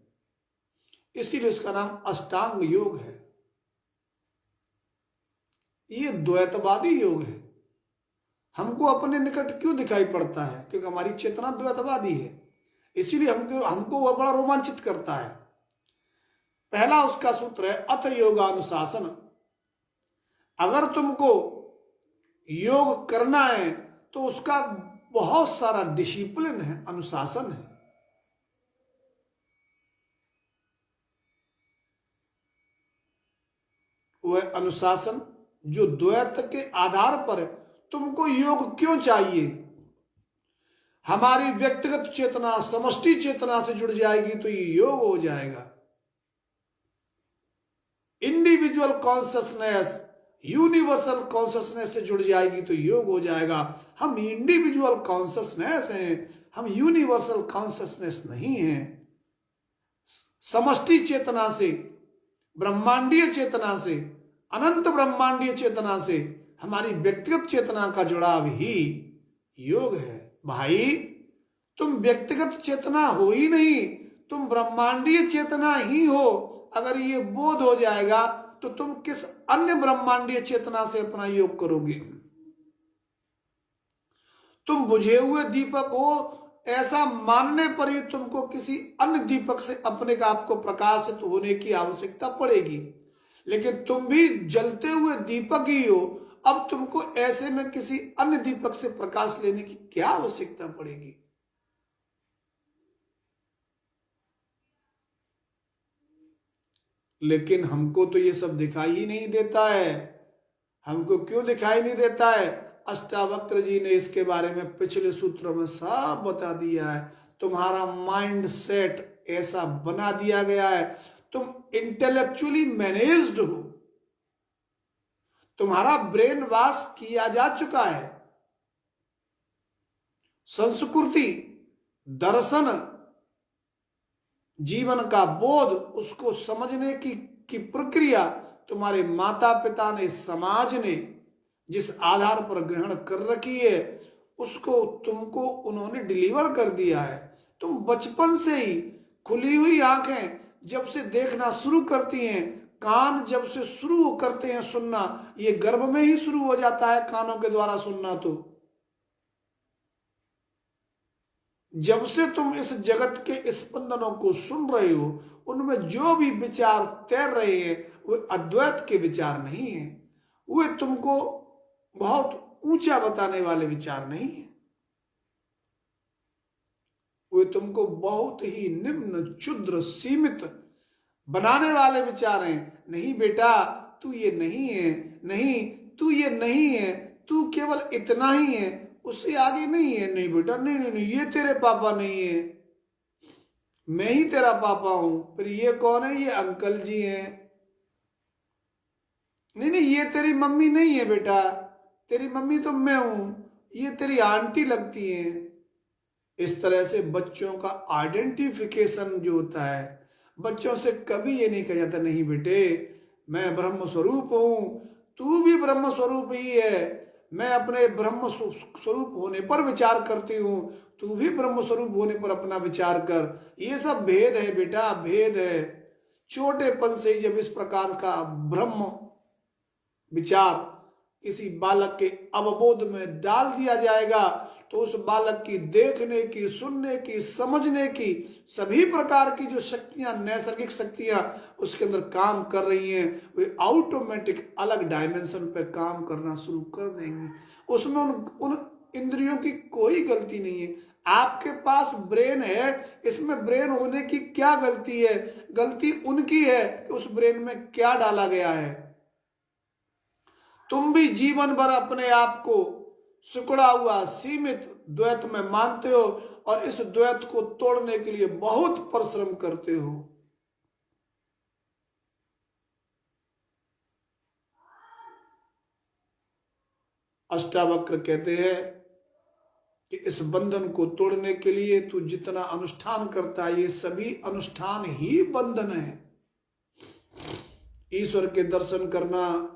इसीलिए उसका नाम अष्टांग योग है। ये द्वैतवादी योग है। हमको अपने निकट क्यों दिखाई पड़ता है? क्योंकि हमारी चेतना द्वैतवादी है। इसीलिए हमको वह बड़ा रोमांचित करता है। पहला उसका सूत्र है अथ योगानुशासन। अगर तुमको योग करना है तो उसका बहुत सारा डिसिप्लिन है, अनुशासन है। वह अनुशासन जो द्वैत के आधार पर है। तुमको योग क्यों चाहिए? हमारी व्यक्तिगत चेतना समष्टि चेतना से जुड़ जाएगी तो ये योग हो जाएगा। इंडिविजुअल कॉन्शियसनेस यूनिवर्सल कॉन्शियसनेस से जुड़ जाएगी तो योग हो जाएगा। हम इंडिविजुअल कॉन्शियसनेस हैं, हम यूनिवर्सल कॉन्शियसनेस नहीं हैं। समष्टि चेतना से, ब्रह्मांडीय चेतना से, अनंत ब्रह्मांडीय चेतना से हमारी व्यक्तिगत चेतना का जुड़ाव ही योग है। भाई तुम व्यक्तिगत चेतना हो ही नहीं, तुम ब्रह्मांडीय चेतना ही हो। अगर ये बोध हो जाएगा तो तुम किस अन्य ब्रह्मांडीय चेतना से अपना योग करोगे? तुम बुझे हुए दीपक हो, ऐसा मानने पर ही तुमको किसी अन्य दीपक से अपने आप को प्रकाशित होने की आवश्यकता पड़ेगी। लेकिन तुम भी जलते हुए दीपक ही हो, अब तुमको ऐसे में किसी अन्य दीपक से प्रकाश लेने की क्या आवश्यकता पड़ेगी? लेकिन हमको तो ये सब दिखाई ही नहीं देता है। हमको क्यों दिखाई नहीं देता है? अष्टावक्र जी ने इसके बारे में पिछले सूत्रों में सब बता दिया है। तुम्हारा माइंड सेट ऐसा बना दिया गया है, तुम इंटेलेक्चुअली मैनेज्ड हो, तुम्हारा ब्रेन वॉश किया जा चुका है। संस्कृति, दर्शन, जीवन का बोध, उसको समझने की प्रक्रिया तुम्हारे माता पिता ने, समाज ने जिस आधार पर ग्रहण कर रखी है, उसको तुमको उन्होंने डिलीवर कर दिया है। तुम बचपन से ही खुली हुई आंखें जब से देखना शुरू करती हैं, कान जब से शुरू करते हैं सुनना, ये गर्भ में ही शुरू हो जाता है कानों के द्वारा सुनना। तो जब से तुम इस जगत के स्पंदनों को सुन रहे हो, उनमें जो भी विचार तैर रहे हैं वे अद्वैत के विचार नहीं है, वे तुमको बहुत ऊंचा बताने वाले विचार नहीं है, वे तुमको बहुत ही निम्न, क्षुद्र, सीमित बनाने वाले विचार हैं। नहीं बेटा तू ये नहीं है, नहीं तू ये नहीं है, तू केवल इतना ही है, उससे आगे नहीं है। नहीं बेटा, नहीं नहीं नहीं, ये तेरे पापा नहीं है, मैं ही तेरा पापा हूं। फिर ये कौन है? ये अंकल जी हैं। नहीं नहीं, ये तेरी मम्मी नहीं है बेटा, तेरी मम्मी तो मैं हूं, ये तेरी आंटी लगती है। इस तरह से बच्चों का आइडेंटिफिकेशन जो होता है, बच्चों से कभी ये नहीं कहा जाता नहीं बेटे मैं ब्रह्म स्वरूप हूं, तू भी ब्रह्म स्वरूप ही है, मैं अपने ब्रह्म स्वरूप होने पर विचार करती हूं, तू भी ब्रह्म स्वरूप होने पर अपना विचार कर। ये सब भेद है बेटा, भेद है। छोटेपन से ही जब इस प्रकार का ब्रह्म विचार किसी बालक के अवबोध में डाल दिया जाएगा तो उस बालक की देखने की, सुनने की, समझने की सभी प्रकार की जो शक्तियां, नैसर्गिक शक्तियां उसके अंदर काम कर रही हैं, वे ऑटोमेटिक अलग डायमेंशन पे काम करना शुरू कर देंगे। उसमें उन इंद्रियों की कोई गलती नहीं है। आपके पास ब्रेन है, इसमें ब्रेन होने की क्या गलती है? गलती उनकी है कि उस ब्रेन में क्या डाला गया है। तुम भी जीवन भर अपने आप को सिकुड़ा हुआ, सीमित द्वैत में मानते हो और इस द्वैत को तोड़ने के लिए बहुत परिश्रम करते हो। अष्टावक्र कहते हैं कि इस बंधन को तोड़ने के लिए तू जितना अनुष्ठान करता है, ये सभी अनुष्ठान ही बंधन है। ईश्वर के दर्शन करना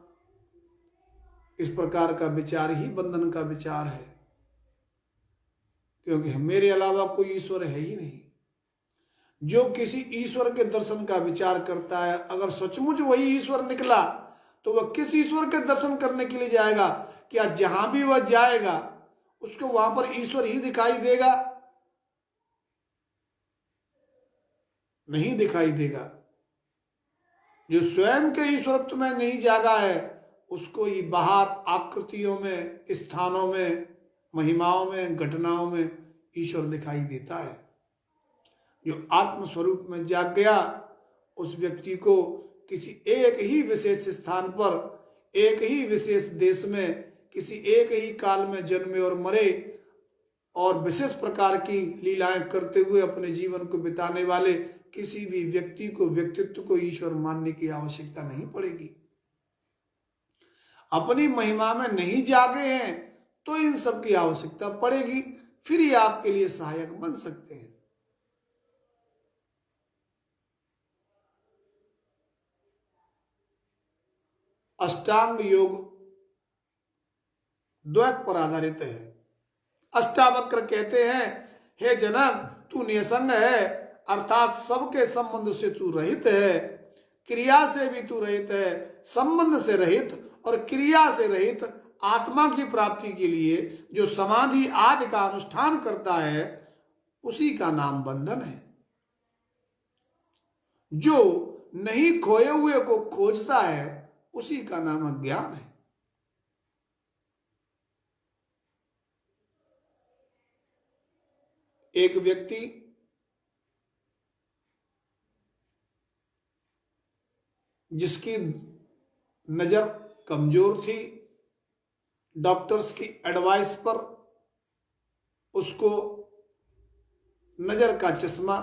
इस प्रकार का विचार ही बंधन का विचार है, क्योंकि मेरे अलावा कोई ईश्वर है ही नहीं। जो किसी ईश्वर के दर्शन का विचार करता है, अगर सचमुच वही ईश्वर निकला तो वह किस ईश्वर के दर्शन करने के लिए जाएगा? क्या जहां भी वह जाएगा उसको वहां पर ईश्वर ही दिखाई देगा? नहीं दिखाई देगा। जो स्वयं के ईश्वरत्व में नहीं जागा है उसको ही बाहर आकृतियों में, स्थानों में, महिमाओं में, घटनाओं में ईश्वर दिखाई देता है। जो आत्मस्वरूप में जाग गया उस व्यक्ति को किसी एक ही विशेष स्थान पर, एक ही विशेष देश में, किसी एक ही काल में जन्मे और मरे और विशेष प्रकार की लीलाएं करते हुए अपने जीवन को बिताने वाले किसी भी व्यक्ति को, व्यक्तित्व को ईश्वर मानने की आवश्यकता नहीं पड़ेगी। अपनी महिमा में नहीं जागे हैं तो इन सब की आवश्यकता पड़ेगी, फिर ये आपके लिए सहायक बन सकते हैं। अष्टांग योग द्वैत पर आधारित है। अष्टावक्र कहते हैं, हे जनक, तू निसंग है, अर्थात सबके संबंध से तू रहित है, क्रिया से भी तू रहित है, संबंध से रहित और क्रिया से रहित आत्मा की प्राप्ति के लिए जो समाधि आदि का अनुष्ठान करता है उसी का नाम बंधन है। जो नहीं खोए हुए को खोजता है उसी का नाम अज्ञान है। एक व्यक्ति जिसकी नजर कमजोर थी, डॉक्टर्स की एडवाइस पर उसको नजर का चश्मा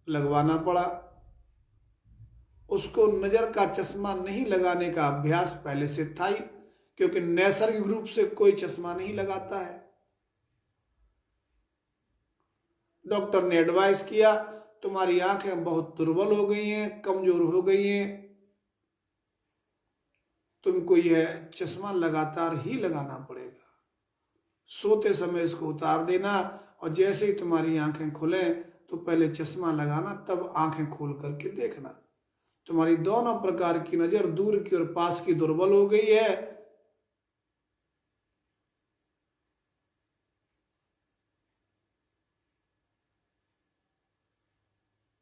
लगवाना पड़ा। उसको नजर का चश्मा नहीं लगाने का अभ्यास पहले से था ही, क्योंकि नैसर्गिक रूप से कोई चश्मा नहीं लगाता है। डॉक्टर ने एडवाइस किया, तुम्हारी आंखें बहुत दुर्बल हो गई हैं, कमजोर हो गई हैं, तुमको यह चश्मा लगातार ही लगाना पड़ेगा। सोते समय इसको उतार देना और जैसे ही तुम्हारी आंखें खुले तो पहले चश्मा लगाना, तब आंखें खोल करके देखना। तुम्हारी दोनों प्रकार की नजर, दूर की और पास की, दुर्बल हो गई है।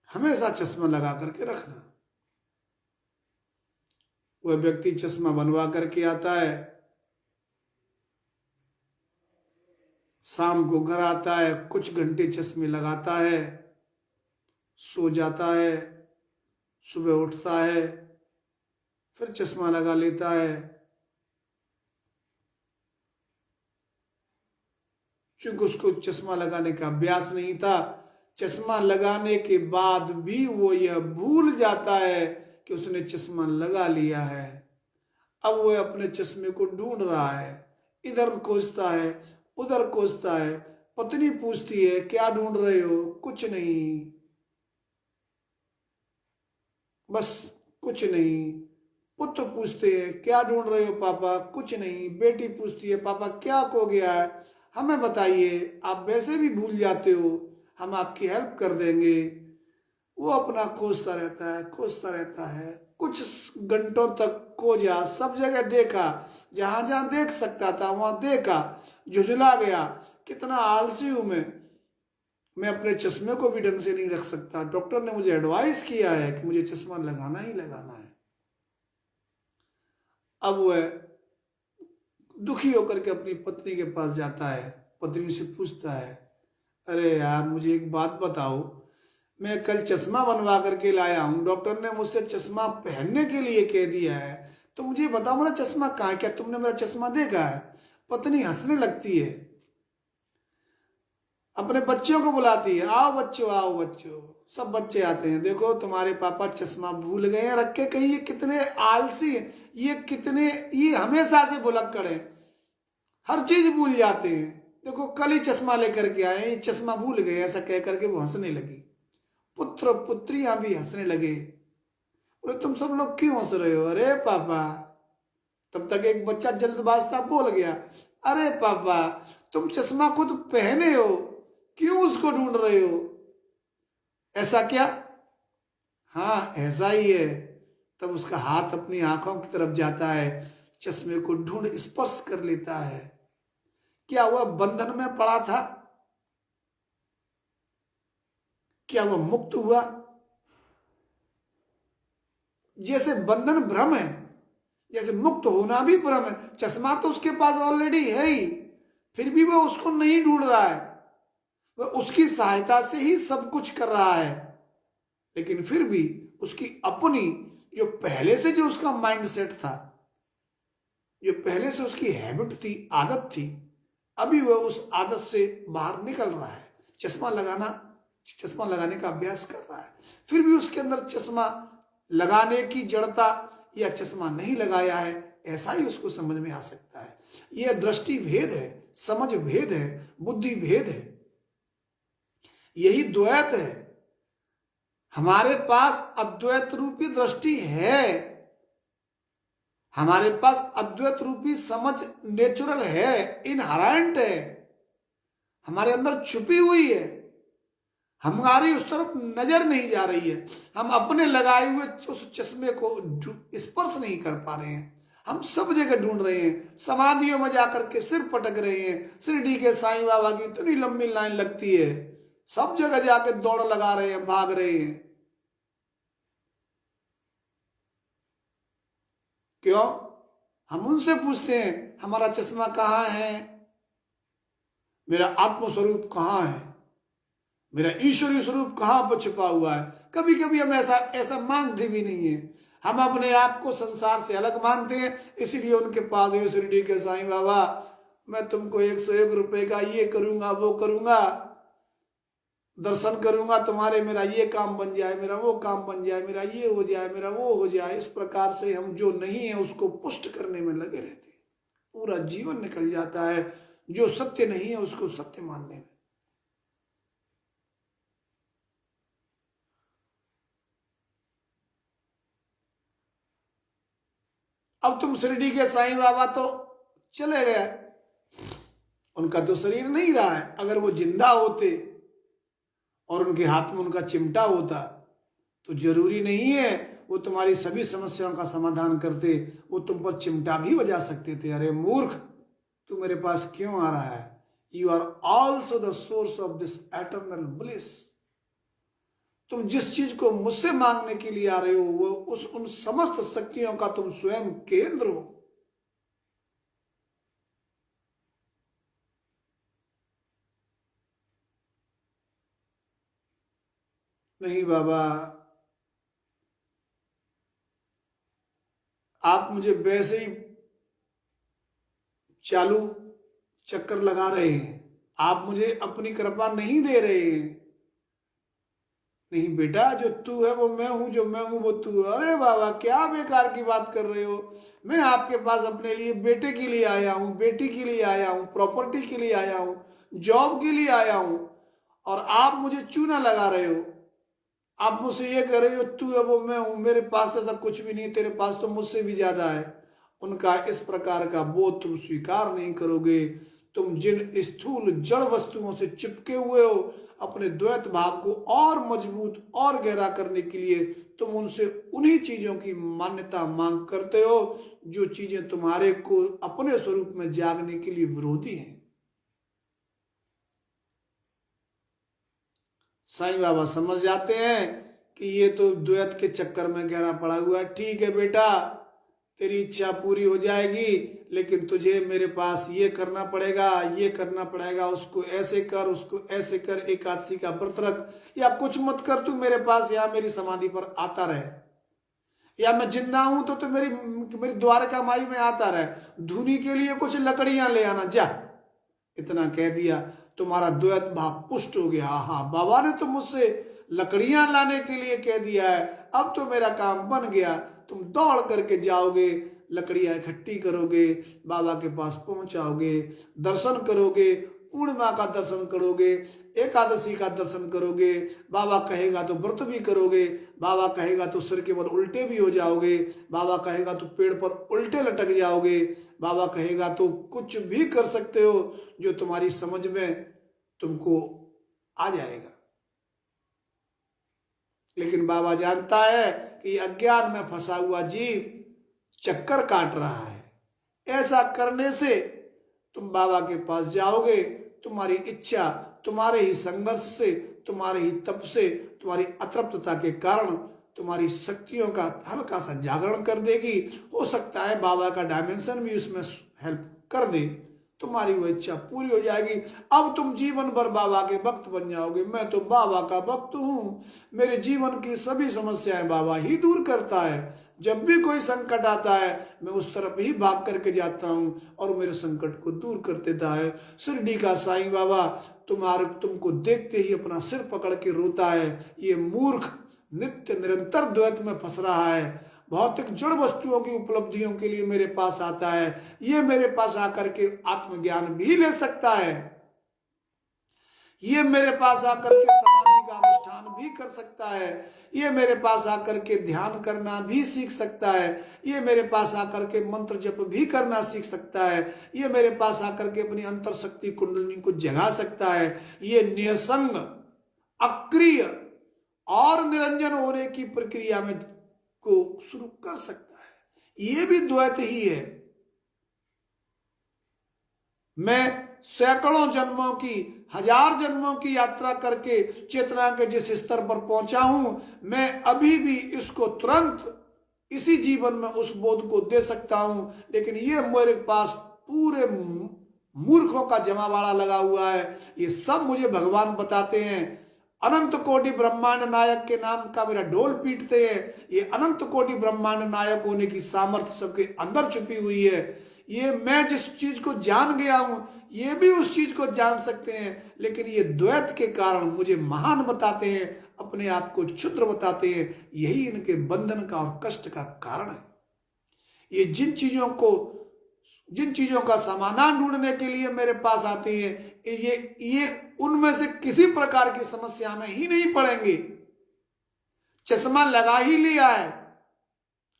हमेशा चश्मा लगा करके रखना। वह व्यक्ति चश्मा बनवा करके आता है, शाम को घर आता है, कुछ घंटे चश्मे लगाता है, सो जाता है, सुबह उठता है, फिर चश्मा लगा लेता है। क्योंकि उसको चश्मा लगाने का अभ्यास नहीं था, चश्मा लगाने के बाद भी वो यह भूल जाता है कि उसने चश्मा लगा लिया है। अब वो अपने चश्मे को ढूंढ रहा है, इधर खोजता है, उधर खोजता है। पत्नी पूछती है, क्या ढूंढ रहे हो? कुछ नहीं, बस कुछ नहीं। पुत्र पूछते हैं, क्या ढूंढ रहे हो पापा? कुछ नहीं। बेटी पूछती है, पापा क्या खो गया है? हमें बताइए, आप वैसे भी भूल जाते हो, हम आपकी हेल्प कर देंगे। वो अपना खोजता रहता है, खोजता रहता है। कुछ घंटों तक खोजा, सब जगह देखा, जहां जहां देख सकता था वहां देखा, झुंझला गया। कितना आलसी हूं मैं अपने चश्मे को भी ढंग से नहीं रख सकता। डॉक्टर ने मुझे एडवाइस किया है कि मुझे चश्मा लगाना ही लगाना है। अब वह दुखी होकर के अपनी पत्नी के पास जाता है, पत्नी से पूछता है, अरे यार मुझे एक बात बताओ, मैं कल चश्मा बनवा करके लाया हूं, डॉक्टर ने मुझसे चश्मा पहनने के लिए कह दिया है, तो मुझे बताओ मेरा चश्मा कहाँ है? क्या तुमने मेरा चश्मा देखा है? पत्नी हंसने लगती है, अपने बच्चों को बुलाती है, आओ बच्चों, आओ बच्चों। सब बच्चे आते हैं, देखो तुम्हारे पापा चश्मा भूल गए हैं रख के कहीं। ये कितने आलसी हैं, ये हमेशा से भुलक्कड़ हैं, हर चीज भूल जाते हैं। देखो कल ही चश्मा लेकर के आए, ये चश्मा भूल गए, ऐसा कह करके वो हंसने लगी। पुत्र पुत्रियां भी हंसने लगे, बोले तुम सब लोग क्यों हंस रहे हो? अरे पापा, तब तक एक बच्चा जल्दबाज था, बोल गया, अरे पापा तुम चश्मा खुद पहने हो, क्यों उसको ढूंढ रहे हो? ऐसा क्या? हाँ ऐसा ही है। तब उसका हाथ अपनी आंखों की तरफ जाता है, चश्मे को ढूंढ स्पर्श कर लेता है। क्या वह बंधन में पड़ा था? क्या वह मुक्त हुआ? जैसे बंधन भ्रम है, जैसे मुक्त होना भी भ्रम है। चश्मा तो उसके पास ऑलरेडी है ही, फिर भी वह उसको नहीं ढूंढ रहा है, वह उसकी सहायता से ही सब कुछ कर रहा है, लेकिन फिर भी उसकी अपनी जो पहले से जो उसका माइंड सेट था, जो पहले से उसकी हैबिट थी, आदत थी, अभी वह उस आदत से बाहर निकल रहा है। चश्मा लगाने का अभ्यास कर रहा है, फिर भी उसके अंदर चश्मा लगाने की जड़ता या चश्मा नहीं लगाया है, ऐसा ही उसको समझ में आ सकता है। यह दृष्टि भेद है, समझ भेद है, बुद्धि भेद है, यही द्वैत है। हमारे पास अद्वैत रूपी दृष्टि है, हमारे पास अद्वैत रूपी समझ नेचुरल है, इनहरेंट है, हमारे अंदर छुपी हुई है, हमारी उस तरफ नजर नहीं जा रही है। हम अपने लगाए हुए उस चश्मे को स्पर्श नहीं कर पा रहे हैं। हम सब जगह ढूंढ रहे हैं, समाधियों में जाकर के सिर पटक रहे हैं। शिरडी के साईं बाबा की इतनी लंबी लाइन लगती है, सब जगह जाके दौड़ लगा रहे हैं, भाग रहे हैं। क्यों? हम उनसे पूछते हैं हमारा चश्मा कहाँ है, मेरा आत्मस्वरूप कहाँ है, मेरा ईश्वरीय स्वरूप कहाँ पर छुपा हुआ है। कभी कभी हम ऐसा मानते भी नहीं है। हम अपने आप को संसार से अलग मानते हैं, इसीलिए उनके पास है शिरडी के साईं बाबा, मैं तुमको 101 रुपए का ये करूंगा, वो करूंगा, दर्शन करूंगा तुम्हारे, मेरा ये काम बन जाए, मेरा वो काम बन जाए, मेरा ये हो जाए, मेरा वो हो जाए। इस प्रकार से हम जो नहीं है उसको पुष्ट करने में लगे रहते हैं। पूरा जीवन निकल जाता है जो सत्य नहीं है उसको सत्य मानने में। अब तुम शिरडी के साईं बाबा तो चले गए, उनका तो शरीर नहीं रहा है। अगर वो जिंदा होते और उनके हाथ में उनका चिमटा होता तो जरूरी नहीं है वो तुम्हारी सभी समस्याओं का समाधान करते, वो तुम पर चिमटा भी बजा सकते थे। अरे मूर्ख, तू मेरे पास क्यों आ रहा है? You are also the source of this eternal bliss. तुम जिस चीज को मुझसे मांगने के लिए आ रहे हो वो उन समस्त शक्तियों का तुम स्वयं केंद्र हो। नहीं बाबा, आप मुझे वैसे ही चालू चक्कर लगा रहे हैं, आप मुझे अपनी कृपा नहीं दे रहे हैं। नहीं बेटा, जो तू है वो मैं हूं, जो मैं हूं वो तू है। अरे बाबा, क्या बेकार की बात कर रहे हो? मैं आपके पास अपने लिए बेटे के लिए आया हूं, बेटी के लिए आया हूं, प्रॉपर्टी के लिए आया हूं, जॉब के लिए आया हूं, और आप मुझे चूना लगा रहे हो। आप मुझसे ये कह रहे हो तू है वो मैं हूं, मेरे पास तो ऐसा कुछ भी नहीं, तेरे पास तो मुझसे भी ज्यादा है। उनका इस प्रकार का बोध तुम स्वीकार नहीं करोगे। तुम जिन स्थूल जड़ वस्तुओं से चिपके हुए हो, अपने द्वैत भाव को और मजबूत और गहरा करने के लिए तुम उनसे उन्हीं चीजों की मान्यता मांग करते हो जो चीजें तुम्हारे को अपने स्वरूप में जागने के लिए विरोधी हैं। साईं बाबा समझ जाते हैं कि ये तो द्वैत के चक्कर में गहरा पड़ा हुआ है। ठीक है बेटा, तेरी इच्छा पूरी हो जाएगी, लेकिन तुझे मेरे पास ये करना पड़ेगा, ये करना पड़ेगा, उसको ऐसे कर, उसको ऐसे कर, एकादशी का व्रत रख, या कुछ मत कर, तू मेरे पास या मेरी समाधि पर आता रहे, या मैं जिंदा हूं तो मेरी द्वारका माई में आता रहे। धुनी के लिए कुछ लकड़ियां ले आना जा। इतना कह दिया, तुम्हारा द्वैत भाव पुष्ट हो गया। हाँ, बाबा ने तो मुझसे लकड़ियां लाने के लिए कह दिया है, अब तो मेरा काम बन गया। तुम दौड़ करके जाओगे, लकड़ियां इकट्ठी करोगे, बाबा के पास पहुंचाओगे, दर्शन करोगे, पूर्णिमा का दर्शन करोगे, एकादशी का दर्शन करोगे, बाबा कहेगा तो व्रत भी करोगे, बाबा कहेगा तो सिर के बल उल्टे भी हो जाओगे, बाबा कहेगा तो पेड़ पर उल्टे लटक जाओगे, बाबा कहेगा तो कुछ भी कर सकते हो जो तुम्हारी समझ में तुमको आ जाएगा। लेकिन बाबा जानता है कि अज्ञान में फंसा हुआ जीव चक्कर काट रहा है। ऐसा करने से तुम बाबा के पास जाओगे, तुम्हारी इच्छा तुम्हारे ही संघर्ष से, तुम्हारे ही तप से, तुम्हारी अतृप्तता के कारण तुम्हारी शक्तियों का हल्का सा जागरण कर देगी। हो सकता है बाबा का डायमेंशन भी उसमें हेल्प कर दे, तुम्हारी वो इच्छा पूरी हो जाएगी। अब तुम जीवन भर बाबा के भक्त बन जाओगे। मैं तो बाबा का भक्त हूँ, मेरे जीवन की सभी समस्याएं बाबा ही दूर करता है। जब भी कोई संकट आता है मैं उस तरफ ही भाग करके जाता हूँ और मेरे संकट को दूर कर देता है। शिरडी का साईं बाबा तुमको देखते ही अपना सिर पकड़ के रोता है। ये मूर्ख नित्य निरंतर द्वैत में फंस रहा है, भौतिक जड़ वस्तुओं की उपलब्धियों के लिए मेरे पास आता है। ये मेरे पास आकर के आत्मज्ञान भी ले सकता है, ये मेरे पास आकर के समाधि का अनुष्ठान भी कर सकता है, ये मेरे पास आकर के ध्यान करना भी सीख सकता है, ये मेरे पास आकर के मंत्र जप भी करना सीख सकता है, ये मेरे पास आकर के अपनी अंतर शक्ति कुंडलिनी को जगा सकता है। ये निसंग अक्रिय और निरंजन होने की प्रक्रिया में को शुरू कर सकता है। ये भी द्वैत ही है। मैं सैकड़ों जन्मों की, हजार जन्मों की यात्रा करके चेतना के जिस स्तर पर पहुंचा हूं, मैं अभी भी इसको तुरंत इसी जीवन में उस बोध को दे सकता हूं। लेकिन ये मेरे पास पूरे मूर्खों का जमावाड़ा लगा हुआ है। ये सब मुझे भगवान बताते हैं, अनंत कोटि ब्रह्मांड नायक के नाम का मेरा डोल पीटते हैं। ये अनंत कोटि ब्रह्मांड नायक होने की सामर्थ्य सबके अंदर छुपी हुई है। ये मैं जिस चीज को जान गया हूं ये भी उस चीज को जान सकते हैं, लेकिन ये द्वैत के कारण मुझे महान बताते हैं, अपने आप को क्षुद्र बताते हैं। यही इनके बंधन का और कष्ट का कारण है। ये जिन चीजों का समाधान ढूंढने के लिए मेरे पास आते हैं, ये उनमें से किसी प्रकार की समस्या में ही नहीं पड़ेंगे। चश्मा लगा ही लिया है,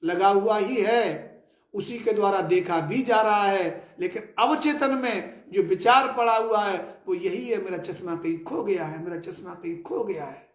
लगा हुआ ही है, उसी के द्वारा देखा भी जा रहा है, लेकिन अवचेतन में जो विचार पड़ा हुआ है वो यही है, मेरा चश्मा कहीं खो गया है, मेरा चश्मा कहीं खो गया है।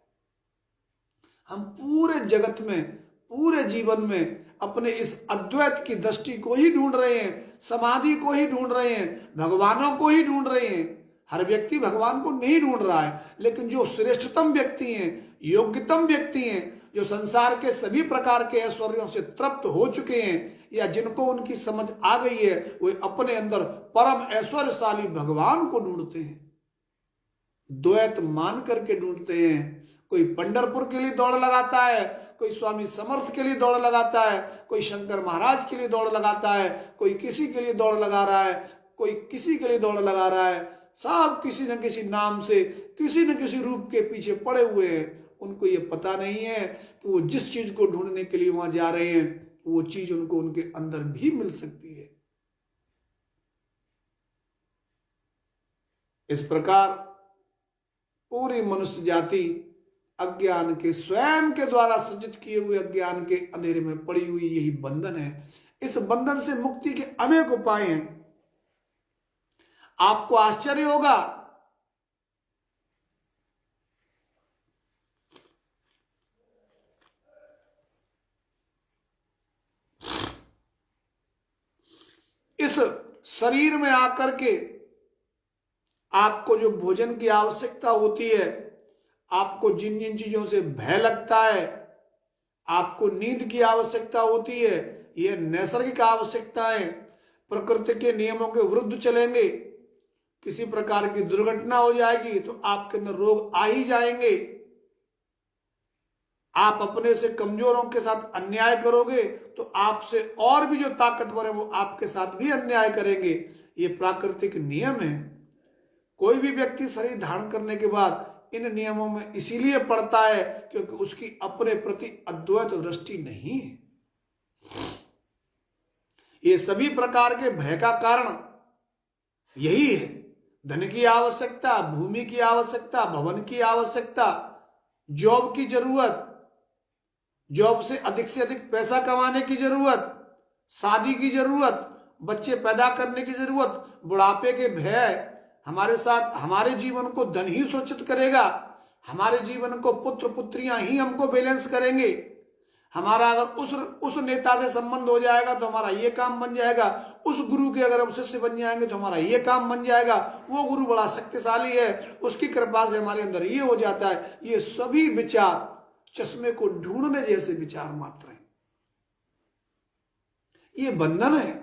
हम पूरे जगत में, पूरे जीवन में अपने इस अद्वैत की दृष्टि को ही ढूंढ रहे हैं, समाधि को ही ढूंढ रहे हैं, भगवानों को ही ढूंढ रहे हैं। हर व्यक्ति भगवान को नहीं ढूंढ रहा है, लेकिन जो श्रेष्ठतम व्यक्ति हैं, योग्यतम व्यक्ति हैं, जो संसार के सभी प्रकार के ऐश्वर्यों से तृप्त हो चुके हैं या जिनको उनकी समझ आ गई है, वे अपने अंदर परम ऐश्वर्यशाली भगवान को ढूंढते हैं, द्वैत मान करके ढूंढते हैं। कोई पंढरपुर के लिए दौड़ लगाता है, कोई स्वामी समर्थ के लिए दौड़ लगाता है, कोई शंकर महाराज के लिए दौड़ लगाता है, कोई किसी के लिए दौड़ लगा रहा है, कोई किसी के लिए दौड़ लगा रहा है। सब किसी न किसी नाम से, किसी न किसी रूप के पीछे पड़े हुए हैं। उनको ये पता नहीं है कि वो जिस चीज को ढूंढने के लिए वहां जा रहे हैं वो चीज उनको उनके अंदर भी मिल सकती है। इस प्रकार पूरी मनुष्य जाति अज्ञान के, स्वयं के द्वारा सृजित किए हुए अज्ञान के अंधेरे में पड़ी हुई यही बंधन है। इस बंधन से मुक्ति के अनेक उपाय हैं। आपको आश्चर्य होगा, इस शरीर में आकर के आपको जो भोजन की आवश्यकता होती है, आपको जिन जिन चीजों से भय लगता है, आपको नींद की आवश्यकता होती है, यह नैसर्गिक आवश्यकताएं प्रकृति के नियमों के विरुद्ध चलेंगे, किसी प्रकार की दुर्घटना हो जाएगी तो आपके अंदर रोग आ ही जाएंगे। आप अपने से कमजोरों के साथ अन्याय करोगे तो आपसे और भी जो ताकतवर है वो आपके साथ भी अन्याय करेंगे। ये प्राकृतिक नियम है। कोई भी व्यक्ति शरीर धारण करने के बाद इन नियमों में इसीलिए पड़ता है क्योंकि उसकी अपने प्रति अद्वैत दृष्टि नहीं है। ये सभी प्रकार के भय का कारण यही है। धन की आवश्यकता, भूमि की आवश्यकता, भवन की आवश्यकता, जॉब की जरूरत, जॉब से अधिक पैसा कमाने की जरूरत, शादी की जरूरत, बच्चे पैदा करने की जरूरत, बुढ़ापे के भय हमारे साथ, हमारे जीवन को धन ही सुरक्षित करेगा, हमारे जीवन को पुत्र पुत्रियां ही हमको बैलेंस करेंगे। हमारा अगर उस नेता से संबंध हो जाएगा तो हमारा ये काम बन जाएगा, उस गुरु के अगर हम शिष्य बन जाएंगे तो हमारा ये काम बन जाएगा, वो गुरु बड़ा शक्तिशाली है, उसकी कृपा से हमारे अंदर ये हो जाता है। ये सभी विचार चश्मे को ढूंढने जैसे विचार मात्र हैं। ये बंधन है।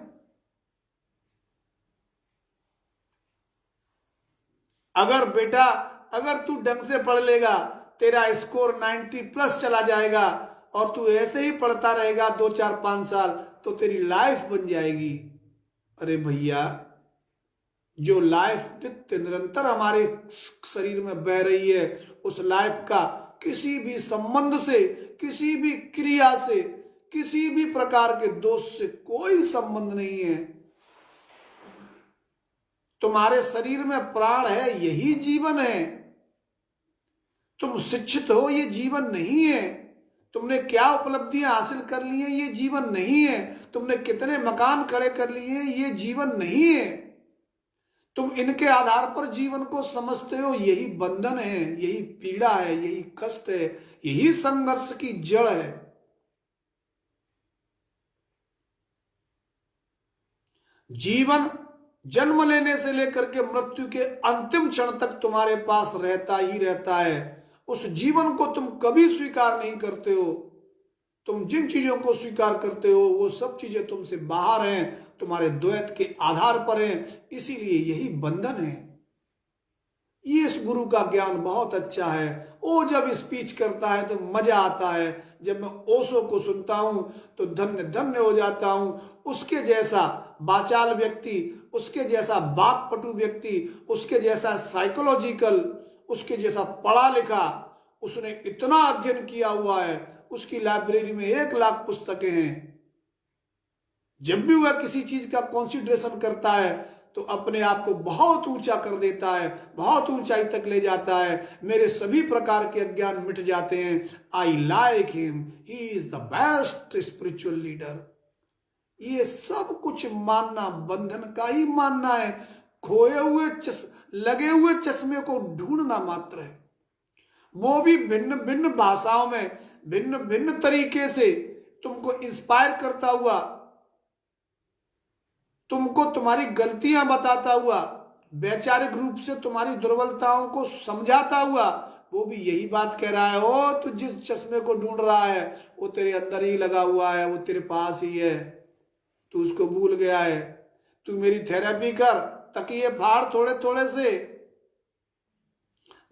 अगर बेटा, अगर तू ढंग से पढ़ लेगा, तेरा स्कोर 90+ चला जाएगा और तू ऐसे ही पढ़ता रहेगा 2 4 5 साल, तो तेरी लाइफ बन जाएगी। अरे भैया, जो लाइफ नित्य निरंतर हमारे शरीर में बह रही है, उस लाइफ का किसी भी संबंध से, किसी भी क्रिया से, किसी भी प्रकार के दोष से कोई संबंध नहीं है। तुम्हारे शरीर में प्राण है, यही जीवन है। तुम शिक्षित हो, ये जीवन नहीं है। तुमने क्या उपलब्धियां हासिल कर ली हैं, ये जीवन नहीं है। तुमने कितने मकान खड़े कर लिए हैं, ये जीवन नहीं है। तुम इनके आधार पर जीवन को समझते हो, यही बंधन है, यही पीड़ा है, यही कष्ट है, यही संघर्ष की जड़ है। जीवन जन्म लेने से लेकर के मृत्यु के अंतिम क्षण तक तुम्हारे पास रहता ही रहता है। उस जीवन को तुम कभी स्वीकार नहीं करते हो। तुम जिन चीजों को स्वीकार करते हो वो सब चीजें तुमसे बाहर हैं, तुम्हारे द्वैत के आधार पर हैं। इसीलिए यही बंधन है। ये इस गुरु का ज्ञान बहुत अच्छा है। वो जब स्पीच करता है तो मजा आता है। जब मैं ओशो को सुनता हूं तो धन्य धन्य हो जाता हूं। उसके जैसा वाचाल व्यक्ति, उसके जैसा वाक्पटु व्यक्ति, उसके जैसा साइकोलॉजिकल, उसके जैसा पढ़ा लिखा, उसने इतना अध्ययन किया हुआ है। उसकी लाइब्रेरी में 1 लाख पुस्तकें हैं। जब भी वह किसी चीज का कंसीडरेशन करता है तो अपने आप को बहुत ऊंचा कर देता है, बहुत ऊंचाई तक ले जाता है। मेरे सभी प्रकार के अज्ञान मिट जाते हैं। I like him, he is the best spiritual leader. ये सब कुछ मानना बंधन का ही मानना है। खोए हुए लगे हुए चश्मे को ढूंढना मात्र है। वो भी भिन्न भिन्न भाषाओं में, भिन्न भिन्न तरीके से तुमको इंस्पायर करता हुआ, तुमको तुम्हारी गलतियां बताता हुआ, वैचारिक रूप से तुम्हारी दुर्बलताओं को समझाता हुआ, वो भी यही बात कह रहा है। ओ, तू जिस चश्मे को ढूंढ रहा है वो तेरे अंदर ही लगा हुआ है, वो तेरे पास ही है, तू उसको भूल गया है। तू मेरी थेरेपी कर, तकिए फाड़ थोड़े थोड़े से,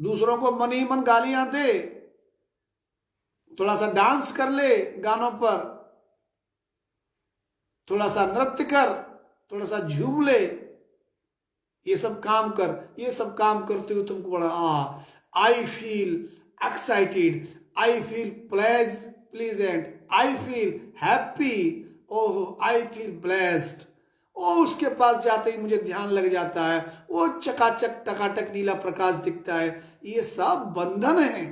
दूसरों को मन ही मन गालियां दे, थोड़ा सा डांस कर ले गानों पर, थोड़ा सा नृत्य कर, थोड़ा सा झूम ले, ये सब काम कर। ये सब काम करते हुए तुमको बड़ा I feel excited, I feel pleasant, I feel happy, oh I feel blessed. Oh, उसके पास जाते ही मुझे ध्यान लग जाता है, वो चकाचक टकाटक नीला प्रकाश दिखता है। ये सब बंधन है।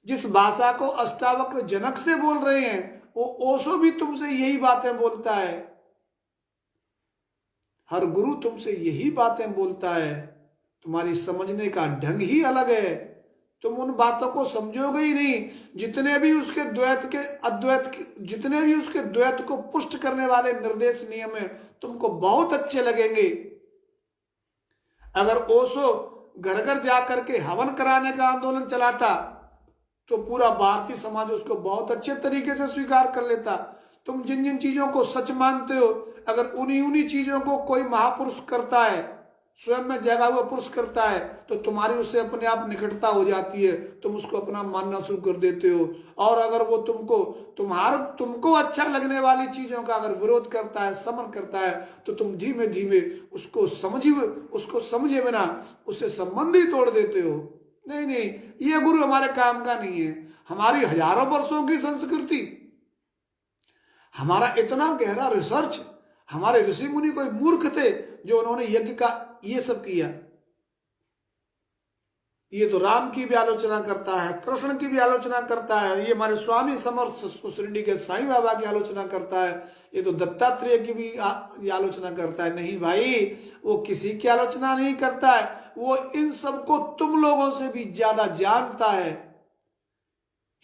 जिस भाषा को अष्टावक्र जनक से बोल रहे हैं, वो ओशो भी तुमसे यही बातें बोलता है। हर गुरु तुमसे यही बातें बोलता है। तुम्हारी समझने का ढंग ही अलग है। तुम उन बातों को समझोगे ही नहीं। जितने भी उसके द्वैत के अद्वैत के, जितने भी उसके द्वैत को पुष्ट करने वाले निर्देश नियम है, तुमको बहुत अच्छे लगेंगे। अगर ओशो घर घर जाकर के हवन कराने का आंदोलन चलाता तो पूरा भारतीय समाज उसको बहुत अच्छे तरीके से स्वीकार कर लेता। तुम जिन जिन चीजों को सच मानते हो, अगर उन्हीं चीजों को कोई महापुरुष करता है, स्वयं में जगा हुआ पुरुष करता है, तो तुम्हारी उससे अपने आप निकटता हो जाती है। तुम उसको अपना मानना शुरू कर देते हो। और अगर वो तुमको अच्छा लगने वाली चीजों का अगर विरोध करता है, समन करता है, तो तुम धीमे धीमे उसको समझे बिना उससे संबंध ही तोड़ देते हो। नहीं नहीं, ये गुरु हमारे काम का नहीं है। हमारी हजारों वर्षों की संस्कृति, हमारा इतना गहरा रिसर्च, हमारे ऋषि मुनि कोई मूर्ख थे जो उन्होंने यज्ञ का ये सब किया? ये तो राम की भी आलोचना करता है, कृष्ण की भी आलोचना करता है, ये हमारे स्वामी समर्थ शिरडी के साईं बाबा की आलोचना करता है, ये तो दत्तात्रेय की भी आलोचना करता है। नहीं भाई, वो किसी की आलोचना नहीं करता है। वो इन सबको तुम लोगों से भी ज्यादा जानता है।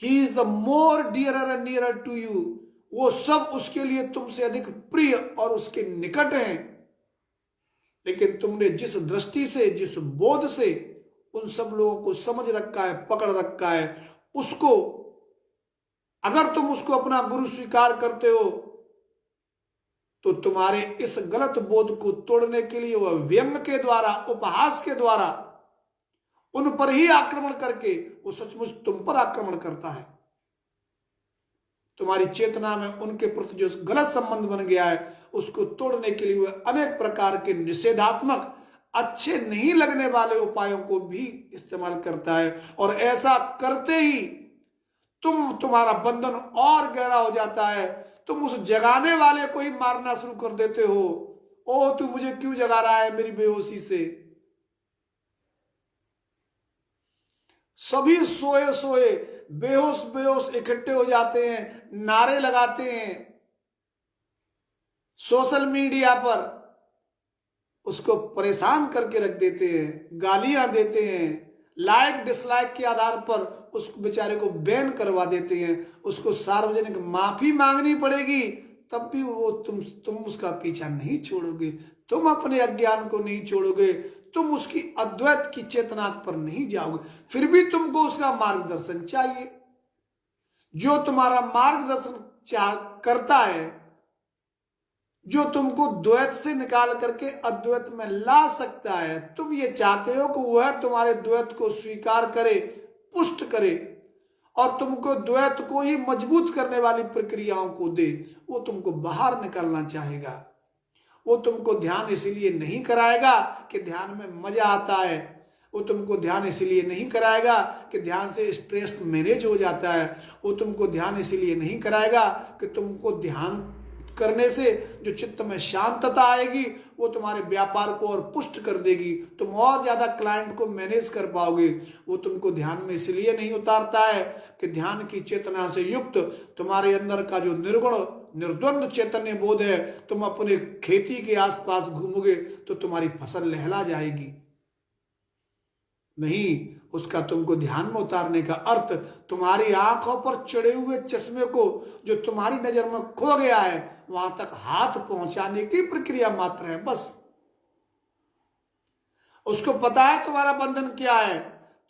He is the more dearer and nearer to you. वो सब उसके लिए तुमसे अधिक प्रिय और उसके निकट हैं। लेकिन तुमने जिस दृष्टि से, जिस बोध से उन सब लोगों को समझ रखा है, पकड़ रखा है, उसको अगर तुम उसको अपना गुरु स्वीकार करते हो तो तुम्हारे इस गलत बोध को तोड़ने के लिए वह व्यंग के द्वारा, उपहास के द्वारा उन पर ही आक्रमण करके वो सचमुच तुम पर आक्रमण करता है। तुम्हारी चेतना में उनके प्रति जो गलत संबंध बन गया है उसको तोड़ने के लिए वह अनेक प्रकार के निषेधात्मक, अच्छे नहीं लगने वाले उपायों को भी इस्तेमाल करता है। और ऐसा करते ही तुम्हारा बंधन और गहरा हो जाता है। तुम उस जगाने वाले को ही मारना शुरू कर देते हो। ओ तू मुझे क्यों जगा रहा है मेरी बेहोशी से। सभी सोए सोए बेहोश बेहोश इकट्ठे हो जाते हैं, नारे लगाते हैं सोशल मीडिया पर, उसको परेशान करके रख देते हैं, गालियां देते हैं, लाइक डिसलाइक के आधार पर उस बेचारे को बैन करवा देते हैं। उसको सार्वजनिक माफी मांगनी पड़ेगी तब भी वो तुम उसका पीछा नहीं छोड़ोगे, तुम अपने अज्ञान को नहीं छोड़ोगे, तुम उसकी अद्वैत की चेतना पर नहीं जाओगे। फिर भी तुमको उसका मार्गदर्शन चाहिए। जो तुम्हारा मार्गदर्शन करता है, जो तुमको द्वैत से निकाल करके अद्वैत में ला सकता है, तुम ये चाहते हो कि वह तुम्हारे द्वैत को स्वीकार करे, पुष्ट करे और तुमको द्वैत को ही मजबूत करने वाली प्रक्रियाओं को दे। वो तुमको बाहर निकालना चाहेगा। वो तुमको ध्यान इसलिए नहीं कराएगा कि ध्यान में मजा आता है। वो तुमको ध्यान इसलिए नहीं कराएगा कि ध्यान से स्ट्रेस मैनेज हो जाता है। वो तुमको ध्यान इसलिए नहीं कराएगा कि तुमको ध्यान करने से जो चित्त में शांतता आएगी वो तुम्हारे व्यापार को और पुष्ट कर देगी, तुम और ज्यादा क्लाइंट को मैनेज कर पाओगे। वो तुमको ध्यान में इसलिए नहीं उतारता है कि ध्यान की चेतना से युक्त तुम्हारे अंदर का जो निर्गुण निर्द्वंद चैतन्य बोध है, तुम अपने खेती के आसपास घूमोगे तो तुम्हारी फसल लहला जाएगी। नहीं, उसका तुमको ध्यान में उतारने का अर्थ तुम्हारी आंखों पर चढ़े हुए चश्मे को जो तुम्हारी नजर में खो गया है वहां तक हाथ पहुंचाने की प्रक्रिया मात्र है। बस उसको पता है तुम्हारा बंधन क्या है,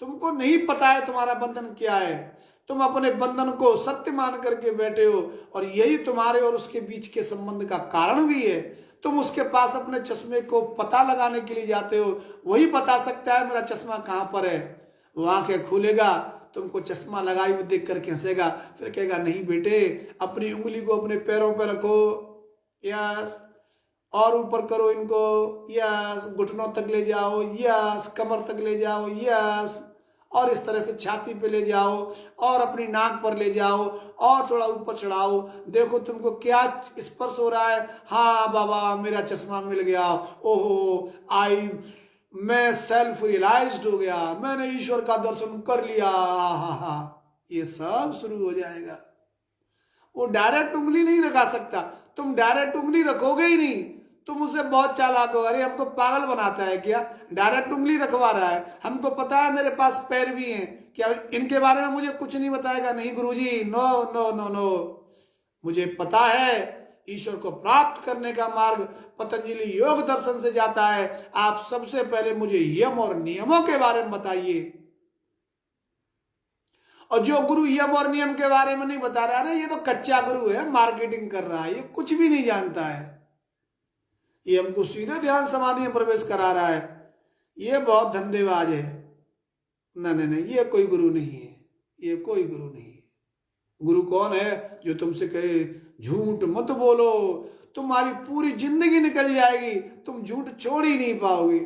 तुमको नहीं पता है तुम्हारा बंधन क्या है। तुम अपने बंधन को सत्य मान करके बैठे हो और यही तुम्हारे और उसके बीच के संबंध का कारण भी है। तुम उसके पास अपने चश्मे को पता लगाने के लिए जाते हो, वही बता सकता है मेरा चश्मा कहां पर है। वो आंखें खोलेगा, तुमको चश्मा लगाई हुई देख करके हंसेगा, फिर कहेगा नहीं बेटे, अपनी उंगली को अपने पैरों पर रखो, यस, और ऊपर करो इनको, यस, घुटनों तक ले जाओ, यस, कमर तक ले जाओ, यस, और इस तरह से छाती पे ले जाओ और अपनी नाक पर ले जाओ और थोड़ा ऊपर चढ़ाओ। देखो तुमको क्या स्पर्श हो रहा है। हाँ बाबा, मेरा चश्मा मिल गया। ओहो, मैं सेल्फ रियलाइज्ड हो गया, मैंने ईश्वर का दर्शन कर लिया। हा, ये सब शुरू हो जाएगा। वो डायरेक्ट उंगली नहीं रखा सकता, तुम डायरेक्ट उंगली रखोगे ही नहीं। तुम उसे बहुत चालाक हो, अरे हमको पागल बनाता है क्या, डायरेक्ट उंगली रखवा रहा है। हमको पता है मेरे पास पैर भी हैं, क्या इनके बारे में मुझे कुछ नहीं बताएगा? नहीं गुरुजी, नो नो नो नो, मुझे पता है ईश्वर को प्राप्त करने का मार्ग पतंजलि योग दर्शन से जाता है। आप सबसे पहले मुझे यम और नियमों के बारे में बताइए। और जो गुरु यम और नियम के बारे में नहीं बता रहा है, ये तो कच्चा गुरु है, मार्केटिंग कर रहा है, ये कुछ भी नहीं जानता है। ये हमको सीधे ध्यान समाधि में प्रवेश करा रहा है, ये बहुत धंधेबाज है। नहीं, ये कोई गुरु नहीं है, ये कोई गुरु नहीं है। गुरु कौन है? जो तुमसे कहे झूठ मत बोलो, तुम्हारी पूरी जिंदगी निकल जाएगी, तुम झूठ छोड़ ही नहीं पाओगे।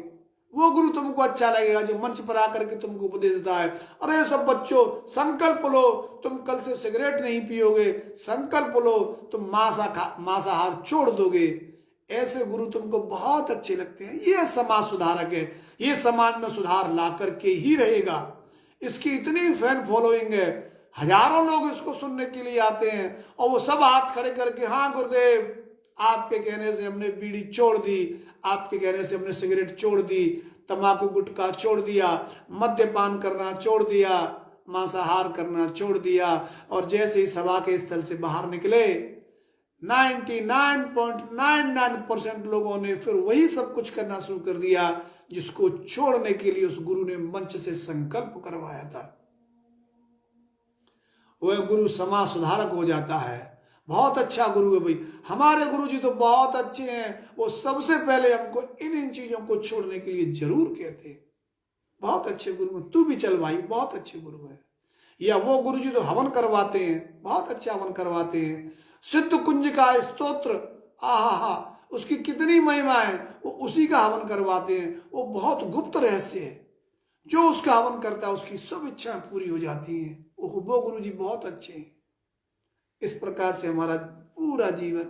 वो गुरु तुमको अच्छा लगेगा जो मंच पर आकर के तुमको उपदेश देता है, अरे सब बच्चों संकल्प लो, तुम कल से सिगरेट नहीं पियोगे, संकल्प लो, तुम मांसाहार छोड़ दोगे। ऐसे गुरु तुमको बहुत अच्छे लगते हैं। ये समाज सुधारक है, ये समाज में सुधार ला करके ही रहेगा। इसकी इतनी फैन फॉलोइंग है, हजारों लोग इसको सुनने के लिए आते हैं और वो सब हाथ खड़े करके, हाँ गुरुदेव, आपके कहने से हमने बीड़ी छोड़ दी, आपके कहने से हमने सिगरेट छोड़ दी, तंबाकू गुटखा छोड़ दिया, मद्यपान करना छोड़ दिया, मांसाहार करना छोड़ दिया। और जैसे ही सभा के स्थल से बाहर निकले 99.99% लोगों ने फिर वही सब कुछ करना शुरू कर दिया जिसको छोड़ने के लिए उस गुरु ने मंच से संकल्प करवाया था। वह गुरु समाज सुधारक हो जाता है, बहुत अच्छा गुरु है भाई, हमारे गुरु जी तो बहुत अच्छे हैं, वो सबसे पहले हमको इन चीजों को छोड़ने के लिए जरूर कहते हैं। बहुत अच्छे गुरु हैं, तू भी चल भाई, बहुत अच्छे गुरु हैं। या वो गुरु जी तो हवन करवाते हैं, बहुत अच्छा हवन करवाते हैं। सिद्ध कुंज का स्तोत्र, आहा, उसकी कितनी महिमा है, वो उसी का हवन करवाते हैं। वो बहुत गुप्त रहस्य है, जो उसका हवन करता है उसकी सब इच्छाएं पूरी हो जाती हैं। वो गुरु जी बहुत अच्छे हैं। इस प्रकार से हमारा पूरा जीवन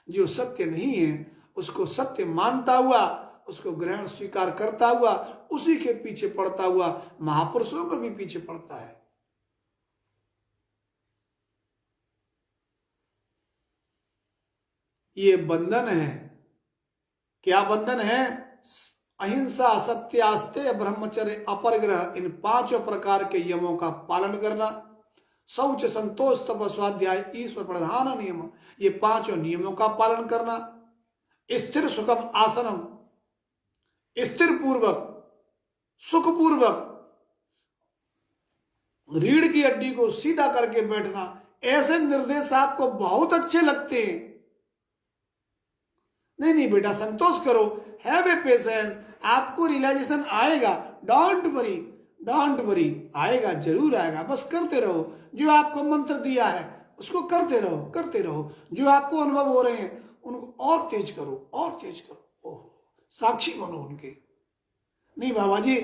जो सत्य नहीं है उसको सत्य मानता हुआ, उसको ग्रहण स्वीकार करता हुआ, उसी के पीछे पड़ता हुआ, महापुरुषों को भी पीछे पड़ता है। ये बंधन है। क्या बंधन है? अहिंसा, सत्यास्तेय, ब्रह्मचर्य, अपरिग्रह, इन पांचों प्रकार के यमों का पालन करना। शौच, संतोष, तप, स्वाध्याय, ईश्वर प्रधान नियम, ये पांचों नियमों का पालन करना। स्थिर सुखम आसनम, स्थिर पूर्वक, सुखपूर्वक रीढ़ की हड्डी को सीधा करके बैठना। ऐसे निर्देश आपको बहुत अच्छे लगते हैं। नहीं बेटा, संतोष करो, हैव ए पेशेंस, आपको रियलाइजेशन आएगा। डोंट वरी, डोंट वरी, आएगा, जरूर आएगा। बस करते रहो, जो आपको मंत्र दिया है उसको करते रहो, करते रहो। जो आपको अनुभव हो रहे हैं उनको और तेज करो, और तेज करो। ओहो, साक्षी बनो उनके। नहीं बाबा जी,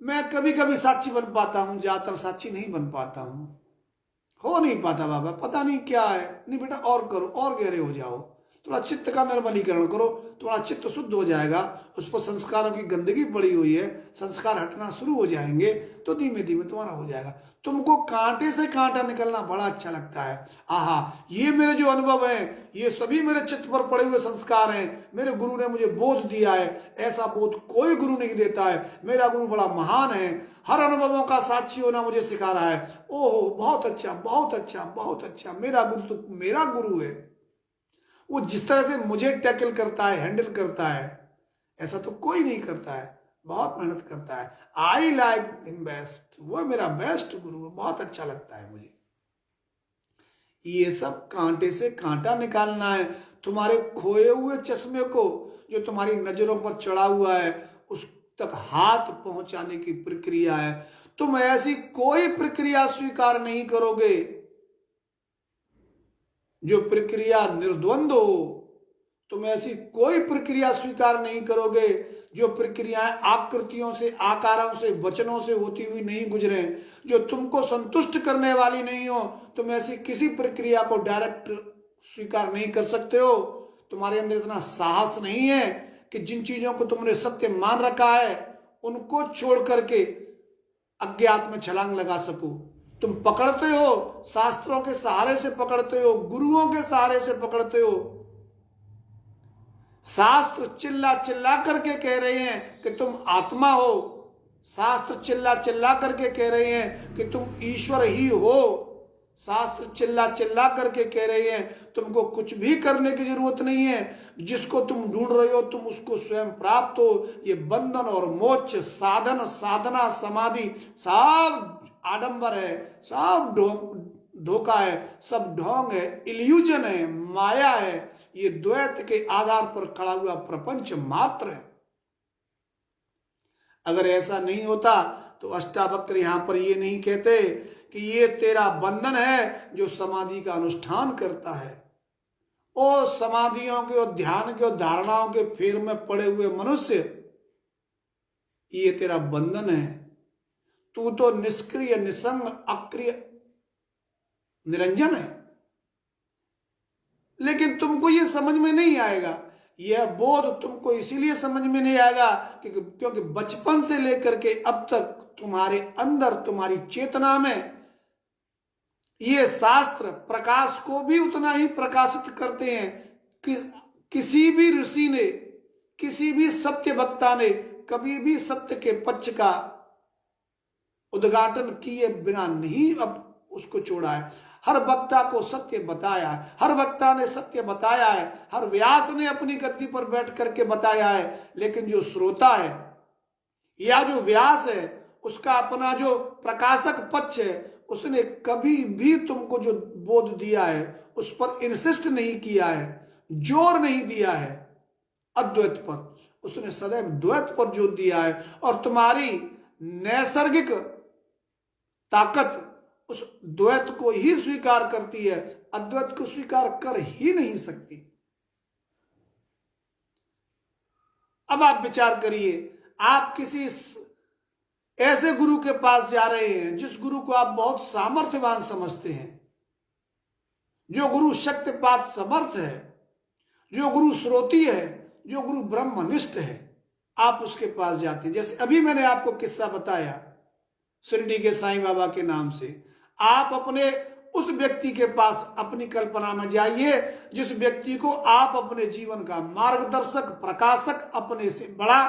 मैं कभी कभी साक्षी बन पाता हूं, ज्यादातर साक्षी नहीं बन पाता हूं, हो नहीं पाता बाबा, पता नहीं क्या है। नहीं बेटा, और करो, और गहरे हो जाओ, थोड़ा चित्त का निर्मलीकरण करो, थोड़ा चित्त शुद्ध हो जाएगा। उस पर संस्कारों की गंदगी पड़ी हुई है, संस्कार हटना शुरू हो जाएंगे तो धीमे धीमे तुम्हारा हो जाएगा। तुमको कांटे से कांटा निकलना बड़ा अच्छा लगता है। आहा, ये मेरे जो अनुभव है, ये सभी मेरे चित्त पर पड़े हुए संस्कार हैं। मेरे गुरु ने मुझे बोध दिया है, ऐसा बोध कोई गुरु नहीं देता है। मेरा गुरु बड़ा महान है, हर अनुभवों का साक्षी होना मुझे सिखा रहा है। ओहो, बहुत अच्छा, बहुत अच्छा, बहुत अच्छा। मेरा गुरु तो मेरा गुरु है। वो जिस तरह से मुझे टैकल करता है, हैंडल करता है, ऐसा तो कोई नहीं करता है। बहुत मेहनत करता है। आई लाइक हिम बेस्ट, वो मेरा बेस्ट गुरु है, बहुत अच्छा लगता है मुझे। ये सब कांटे से कांटा निकालना है। तुम्हारे खोए हुए चश्मे को, जो तुम्हारी नजरों पर चढ़ा हुआ है, उस तक हाथ पहुंचाने की प्रक्रिया है। तुम ऐसी कोई प्रक्रिया स्वीकार नहीं करोगे जो प्रक्रिया निर्द्वंद हो। तुम ऐसी कोई प्रक्रिया स्वीकार नहीं करोगे जो प्रक्रियाएं आकृतियों से, आकारों से, वचनों से होती हुई नहीं गुजरे, जो तुमको संतुष्ट करने वाली नहीं हो। तुम ऐसी किसी प्रक्रिया को डायरेक्ट स्वीकार नहीं कर सकते हो। तुम्हारे अंदर इतना साहस नहीं है कि जिन चीजों को तुमने सत्य मान रखा है उनको छोड़ करके अज्ञात में छलांग लगा सको। तुम पकड़ते हो, शास्त्रों के सहारे से पकड़ते हो, गुरुओं के सहारे से पकड़ते हो। शास्त्र चिल्ला चिल्ला करके कह रहे हैं कि तुम आत्मा हो, शास्त्र चिल्ला चिल्ला करके कह रहे हैं कि तुम ईश्वर ही हो, शास्त्र चिल्ला चिल्ला करके कह रहे हैं तुमको कुछ भी करने की जरूरत नहीं है, जिसको तुम ढूंढ रहे हो तुम उसको स्वयं प्राप्त हो। ये बंधन और मोक्ष, साधन, साधना, समाधि सब आडंबर है, सब धोखा है, सब ढोंग है, इल्यूजन है, माया है। ये द्वैत के आधार पर खड़ा हुआ प्रपंच मात्र है। अगर ऐसा नहीं होता तो अष्टावक्र यहां पर ये नहीं कहते कि ये तेरा बंधन है जो समाधि का अनुष्ठान करता है। ओ समाधियों के और ध्यान के और धारणाओं के फेर में पड़े हुए मनुष्य, ये तेरा बंधन है। तू तो निष्क्रिय, निसंग, अक्रिय, निरंजन है। लेकिन तुमको ये समझ में नहीं आएगा। यह बोध तुमको इसीलिए समझ में नहीं आएगा क्योंकि बचपन से लेकर के अब तक तुम्हारे अंदर, तुम्हारी चेतना में ये शास्त्र प्रकाश को भी उतना ही प्रकाशित करते हैं कि किसी भी ऋषि ने, किसी भी सत्य वक्ता ने कभी भी सत्य के पक्ष का उद्घाटन किए बिना नहीं अब उसको छोड़ा है। हर वक्ता को सत्य बताया है, हर वक्ता ने सत्य बताया है, हर व्यास ने अपनी गद्दी पर बैठ करके बताया है। लेकिन जो श्रोता है या जो व्यास है उसका अपना जो प्रकाशक पक्ष है उसने कभी भी तुमको जो बोध दिया है उस पर इंसिस्ट नहीं किया है, जोर नहीं दिया है अद्वैत पर। उसने सदैव द्वैत पर जोर दिया है। और तुम्हारी नैसर्गिक ताकत उस द्वैत को ही स्वीकार करती है, अद्वैत को स्वीकार कर ही नहीं सकती। अब आप विचार करिए, आप किसी ऐसे गुरु के पास जा रहे हैं जिस गुरु को आप बहुत सामर्थ्यवान समझते हैं, जो गुरु शक्तिपात समर्थ है, जो गुरु श्रोती है, जो गुरु ब्रह्मनिष्ठ है। आप उसके पास जाते हैं। जैसे अभी मैंने आपको किस्सा बताया शिरडी के साईं बाबा के नाम से। आप अपने उस व्यक्ति के पास अपनी कल्पना में जाइए जिस व्यक्ति को आप अपने जीवन का मार्गदर्शक, प्रकाशक, अपने से बड़ा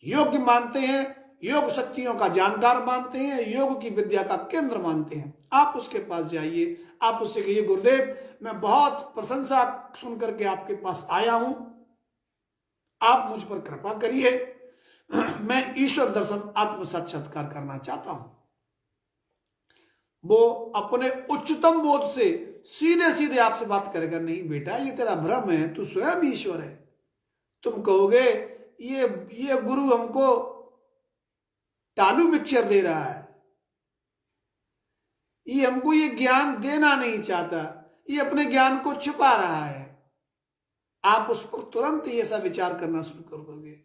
योग्य मानते हैं, योग शक्तियों का जानकार मानते हैं, योग की विद्या का केंद्र मानते हैं। आप उसके पास जाइए, आप उससे कहिए, गुरुदेव मैं बहुत प्रशंसा सुन करके आपके पास आया हूं, आप मुझ पर कृपा करिए, मैं ईश्वर दर्शन, आत्म साक्षात्कार करना चाहता हूं। वो अपने उच्चतम बोध से सीधे सीधे आपसे बात करेगा, नहीं बेटा ये तेरा भ्रम है, तू स्वयं ईश्वर है। तुम कहोगे ये गुरु हमको टालू मिक्सचर दे रहा है, ये हमको ये ज्ञान देना नहीं चाहता, ये अपने ज्ञान को छुपा रहा है। आप उस पर तुरंत ही ऐसा विचार करना शुरू कर दोगे,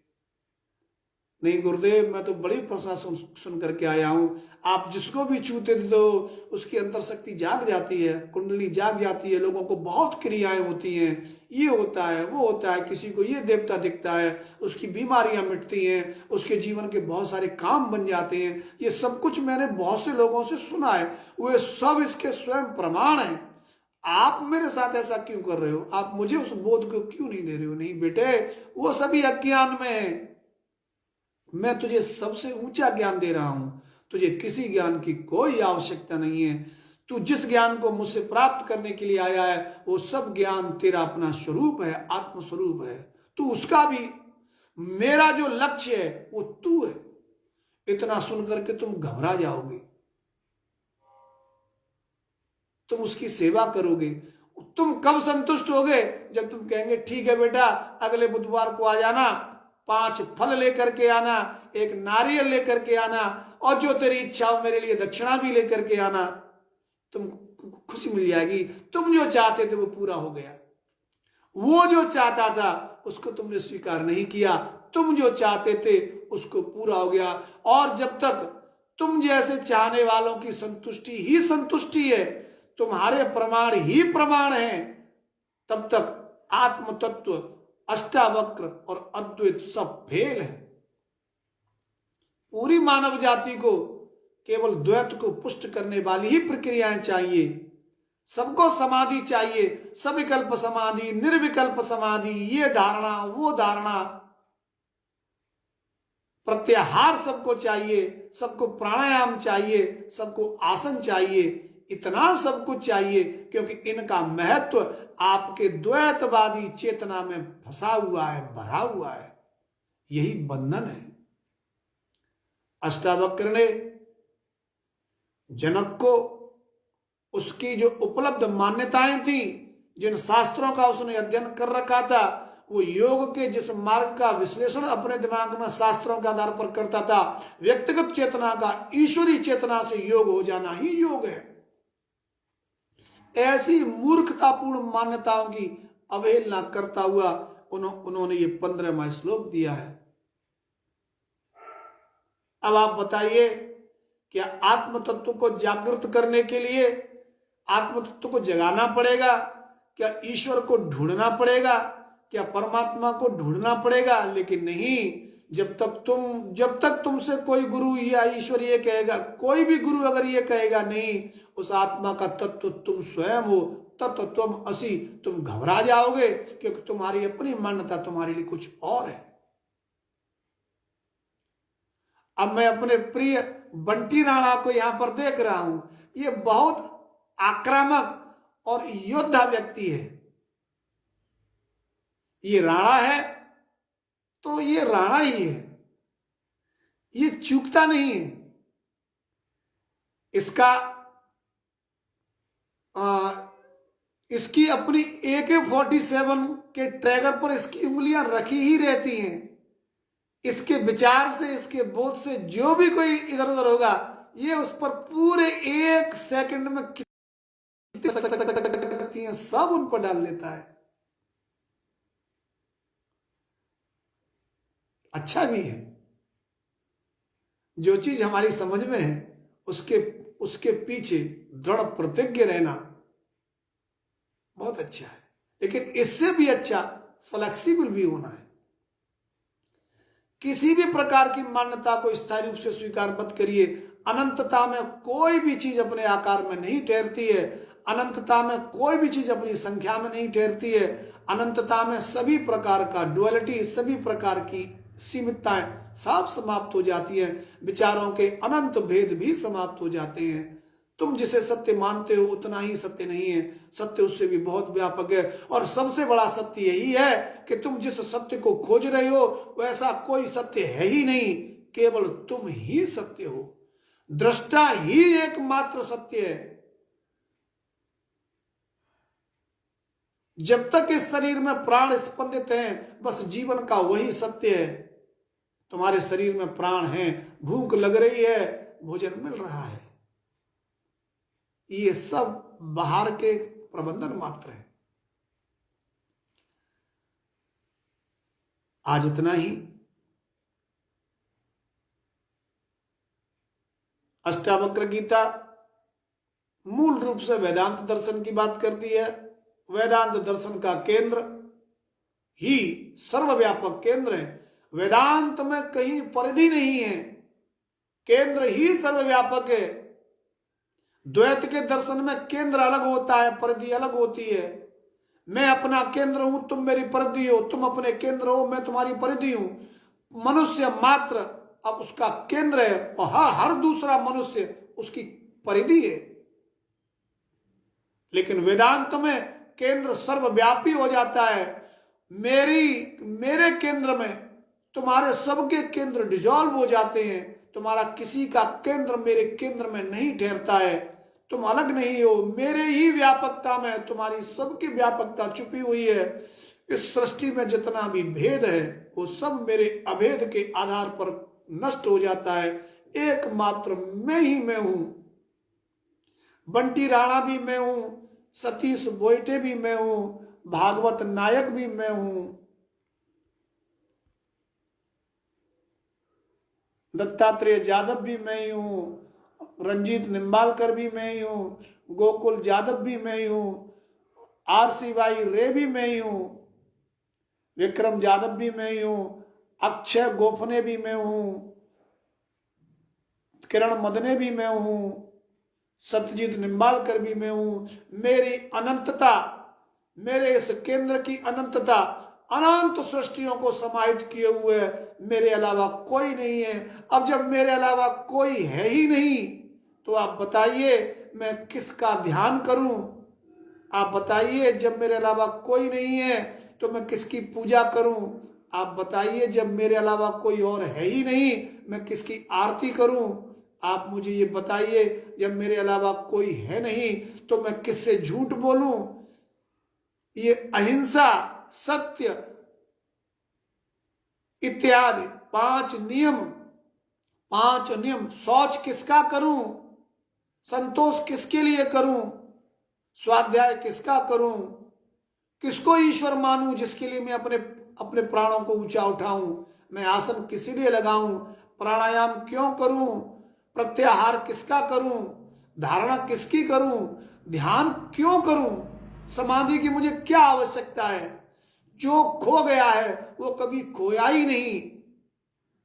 नहीं गुरुदेव मैं तो बड़ी प्रशंसा सुन करके आया हूं, आप जिसको भी छूते तो उसकी अंतर शक्ति जाग जाती है, कुंडली जाग जाती है, लोगों को बहुत क्रियाएं होती हैं, ये होता है वो होता है, किसी को ये देवता दिखता है, उसकी बीमारियां मिटती हैं, उसके जीवन के बहुत सारे काम बन जाते हैं। ये सब कुछ मैंने बहुत से लोगों से सुना है, वे सब इसके स्वयं प्रमाण हैं। आप मेरे साथ ऐसा क्यों कर रहे हो, आप मुझे उस बोध को क्यों नहीं दे रहे हो? नहीं बेटे, वो सभी अज्ञान में है, मैं तुझे सबसे ऊंचा ज्ञान दे रहा हूं, तुझे किसी ज्ञान की कोई आवश्यकता नहीं है। तू जिस ज्ञान को मुझसे प्राप्त करने के लिए आया है वो सब ज्ञान तेरा अपना स्वरूप है, आत्म स्वरूप है। तू उसका भी, मेरा जो लक्ष्य है वो तू है। इतना सुनकर के तुम घबरा जाओगे, तुम उसकी सेवा करोगे। तुम कब संतुष्ट होगे? जब तुम कहेंगे ठीक है बेटा, अगले बुधवार को आ जाना, 5 फल लेकर के आना, एक नारियल लेकर के आना, और जो तेरी इच्छा हो मेरे लिए दक्षिणा भी लेकर के आना। तुम खुशी मिल जाएगी, तुम जो चाहते थे वो पूरा हो गया। वो जो चाहता था उसको तुमने स्वीकार नहीं किया, तुम जो चाहते थे उसको पूरा हो गया। और जब तक तुम जैसे चाहने वालों की संतुष्टि ही संतुष्टि है, तुम्हारे प्रमाण ही प्रमाण हैं, तब तक आत्म तत्व, अष्टावक्र और अद्वैत सब फेल है। पूरी मानव जाति को केवल द्वैत को पुष्ट करने वाली ही प्रक्रियाएं चाहिए। सबको समाधि चाहिए, सविकल्प समाधि, निर्विकल्प समाधि, ये धारणा वो धारणा, प्रत्याहार सबको चाहिए, सबको प्राणायाम चाहिए, सबको आसन चाहिए, इतना सब कुछ चाहिए, क्योंकि इनका महत्व आपके द्वैतवादी चेतना में फंसा हुआ है, भरा हुआ है। यही बंधन है। अष्टावक्र ने जनक को उसकी जो उपलब्ध मान्यताएं थी, जिन शास्त्रों का उसने अध्ययन कर रखा था, वो योग के जिस मार्ग का विश्लेषण अपने दिमाग में शास्त्रों के आधार पर करता था, व्यक्तिगत चेतना का ईश्वरी चेतना से योग हो जाना ही योग है। ऐसी मूर्खतापूर्ण मान्यताओं की अवहेलना करता हुआ उन्होंने ये 15वां श्लोक दिया है। अब आप बताइए, क्या आत्म तत्व को जागृत करने के लिए आत्म तत्व को जगाना पड़ेगा? क्या ईश्वर को ढूंढना पड़ेगा? क्या परमात्मा को ढूंढना पड़ेगा? लेकिन नहीं, जब तक तुमसे कोई गुरु या ईश्वर ये कहेगा, कोई भी गुरु अगर ये कहेगा नहीं, उस आत्मा का तत्व तुम स्वयं हो, तत्व तुम असी, तुम घबरा जाओगे, क्योंकि तुम्हारी अपनी मान्यता तुम्हारे लिए कुछ और है। अब मैं अपने प्रिय बंटी राणा को यहां पर देख रहा हूं, ये बहुत आक्रामक और योद्धा व्यक्ति है। ये राणा है तो ये राणा ही है, ये चूकता नहीं है। इसका इसकी अपनी AK-47 के ट्रैगर पर इसकी उंगलियां रखी ही रहती हैं। इसके विचार से, इसके बोध से जो भी कोई इधर उधर होगा, ये उस पर पूरे 1 सेकंड में कितनी हैं सब उन पर डाल देता है। अच्छा भी है। जो चीज हमारी समझ में है उसके पीछे दृढ़ प्रतिज्ञ रहना बहुत अच्छा है, लेकिन इससे भी अच्छा फ्लेक्सिबल भी होना है। किसी भी प्रकार की मान्यता को स्थायी रूप से स्वीकार मत करिए। अनंतता में कोई भी चीज अपने आकार में नहीं ठहरती है। अनंतता में कोई भी चीज अपनी संख्या में नहीं ठहरती है। अनंतता में सभी प्रकार का डुअलिटी, सभी प्रकार की सीमितताएं सब समाप्त हो जाती हैं। विचारों के अनंत भेद भी समाप्त हो जाते हैं। तुम जिसे सत्य मानते हो उतना ही सत्य नहीं है, सत्य उससे भी बहुत व्यापक है। और सबसे बड़ा सत्य यही है कि तुम जिस सत्य को खोज रहे हो वैसा कोई सत्य है ही नहीं, केवल तुम ही सत्य हो। दृष्टा ही एकमात्र सत्य है। जब तक इस शरीर में प्राण स्पंदित हैं, बस जीवन का वही सत्य है। तुम्हारे शरीर में प्राण हैं, भूख लग रही है, भोजन मिल रहा है, ये सब बाहर के प्रबंधन मात्र है। आज इतना ही। अष्टावक्र गीता मूल रूप से वेदांत दर्शन की बात करती है। वेदांत दर्शन का केंद्र ही सर्वव्यापक केंद्र है। वेदांत में कहीं परिधि नहीं है, केंद्र ही सर्वव्यापक है। द्वैत के दर्शन में केंद्र अलग होता है, परिधि अलग होती है। मैं अपना केंद्र हूं, तुम मेरी परिधि हो, तुम अपने केंद्र हो, मैं तुम्हारी परिधि हूं। मनुष्य मात्र अब उसका केंद्र है और हर दूसरा मनुष्य उसकी परिधि है। लेकिन वेदांत में केंद्र सर्वव्यापी हो जाता है। मेरे केंद्र में तुम्हारे सबके केंद्र डिजॉल्व हो जाते हैं। तुम्हारा किसी का केंद्र मेरे केंद्र में नहीं ठहरता है। तुम अलग नहीं हो, मेरे ही व्यापकता में तुम्हारी सबकी व्यापकता छुपी हुई है। इस सृष्टि में जितना भी भेद है वो सब मेरे अभेद के आधार पर नष्ट हो जाता है। एकमात्र मैं ही मैं हूं। बंटी राणा भी मैं हूं, सतीश बोईटे भी मैं हूं, भागवत नायक भी मैं हूं, दत्तात्रेय यादव भी मैं ही हूं, रंजीत निम्बालकर भी मैं ही हूं, गोकुल यादव भी मैं ही हूं, RC भाई रे भी मैं ही हूं, विक्रम यादव भी मैं ही हूं, अक्षय गोफने भी मैं हूं, किरण मदने भी मैं हूं, सत्यजीत निम्बालकर भी मैं हूं। मेरी अनंतता, मेरे इस केंद्र की अनंतता अनंत सृष्टियों को समाहित किए हुए मेरे अलावा कोई नहीं है। अब जब मेरे अलावा कोई है ही नहीं तो आप बताइए मैं किसका ध्यान करूं? आप बताइए जब मेरे अलावा कोई नहीं है तो मैं किसकी पूजा करूं? आप बताइए जब मेरे अलावा कोई और है ही नहीं मैं किसकी आरती करूं? आप मुझे ये बताइए जब मेरे अलावा कोई है नहीं तो मैं किससे झूठ बोलूं? ये अहिंसा, सत्य इत्यादि 5 नियम, शौच किसका करूं? संतोष किसके लिए करूं? स्वाध्याय किसका करूं? किसको ईश्वर मानूं जिसके लिए मैं अपने प्राणों को ऊंचा उठाऊं? मैं आसन किस लिए लगाऊं? प्राणायाम क्यों करूं? प्रत्याहार किसका करूं? धारणा किसकी करूं? ध्यान क्यों करूं? समाधि की मुझे क्या आवश्यकता है? जो खो गया है वो कभी खोया ही नहीं,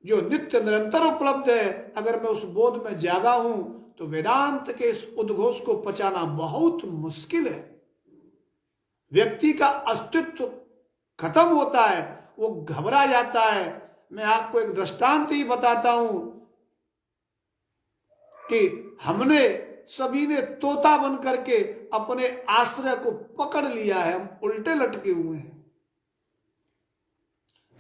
जो नित्य निरंतर उपलब्ध है। अगर मैं उस बोध में जागा हूं तो वेदांत के इस उद्घोष को पचाना बहुत मुश्किल है। व्यक्ति का अस्तित्व खत्म होता है, वो घबरा जाता है। मैं आपको एक दृष्टांत ही बताता हूं कि हमने सभी ने तोता बन करके अपने आश्रय को पकड़ लिया है, हम उल्टे लटके हुए हैं।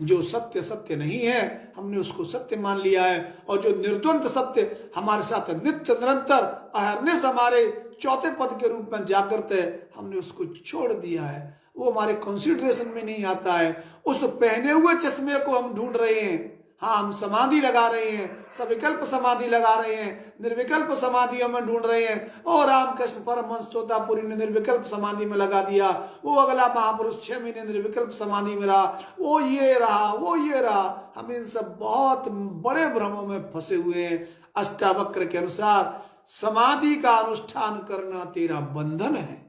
जो सत्य सत्य नहीं है हमने उसको सत्य मान लिया है, और जो निर्द्वंद सत्य हमारे साथ नित्य निरंतर अहरनिश हमारे चौथे पद के रूप में जागृत है, हमने उसको छोड़ दिया है। वो हमारे कंसिडरेशन में नहीं आता है। उस पहने हुए चश्मे को हम ढूंढ रहे हैं। हाँ, हम समाधि लगा रहे हैं, सविकल्प समाधि लगा रहे हैं, निर्विकल्प समाधियों में ढूंढ रहे हैं। और रामकृष्ण परमहंस तोतापुरी ने निर्विकल्प समाधि में लगा दिया। वो अगला महापुरुष 6 महीने निर्विकल्प समाधि में रहा, वो ये रहा, वो ये रहा। हम इन सब बहुत बड़े भ्रमों में फंसे हुए हैं। अष्टावक्र के अनुसार समाधि का अनुष्ठान करना तेरा बंधन है।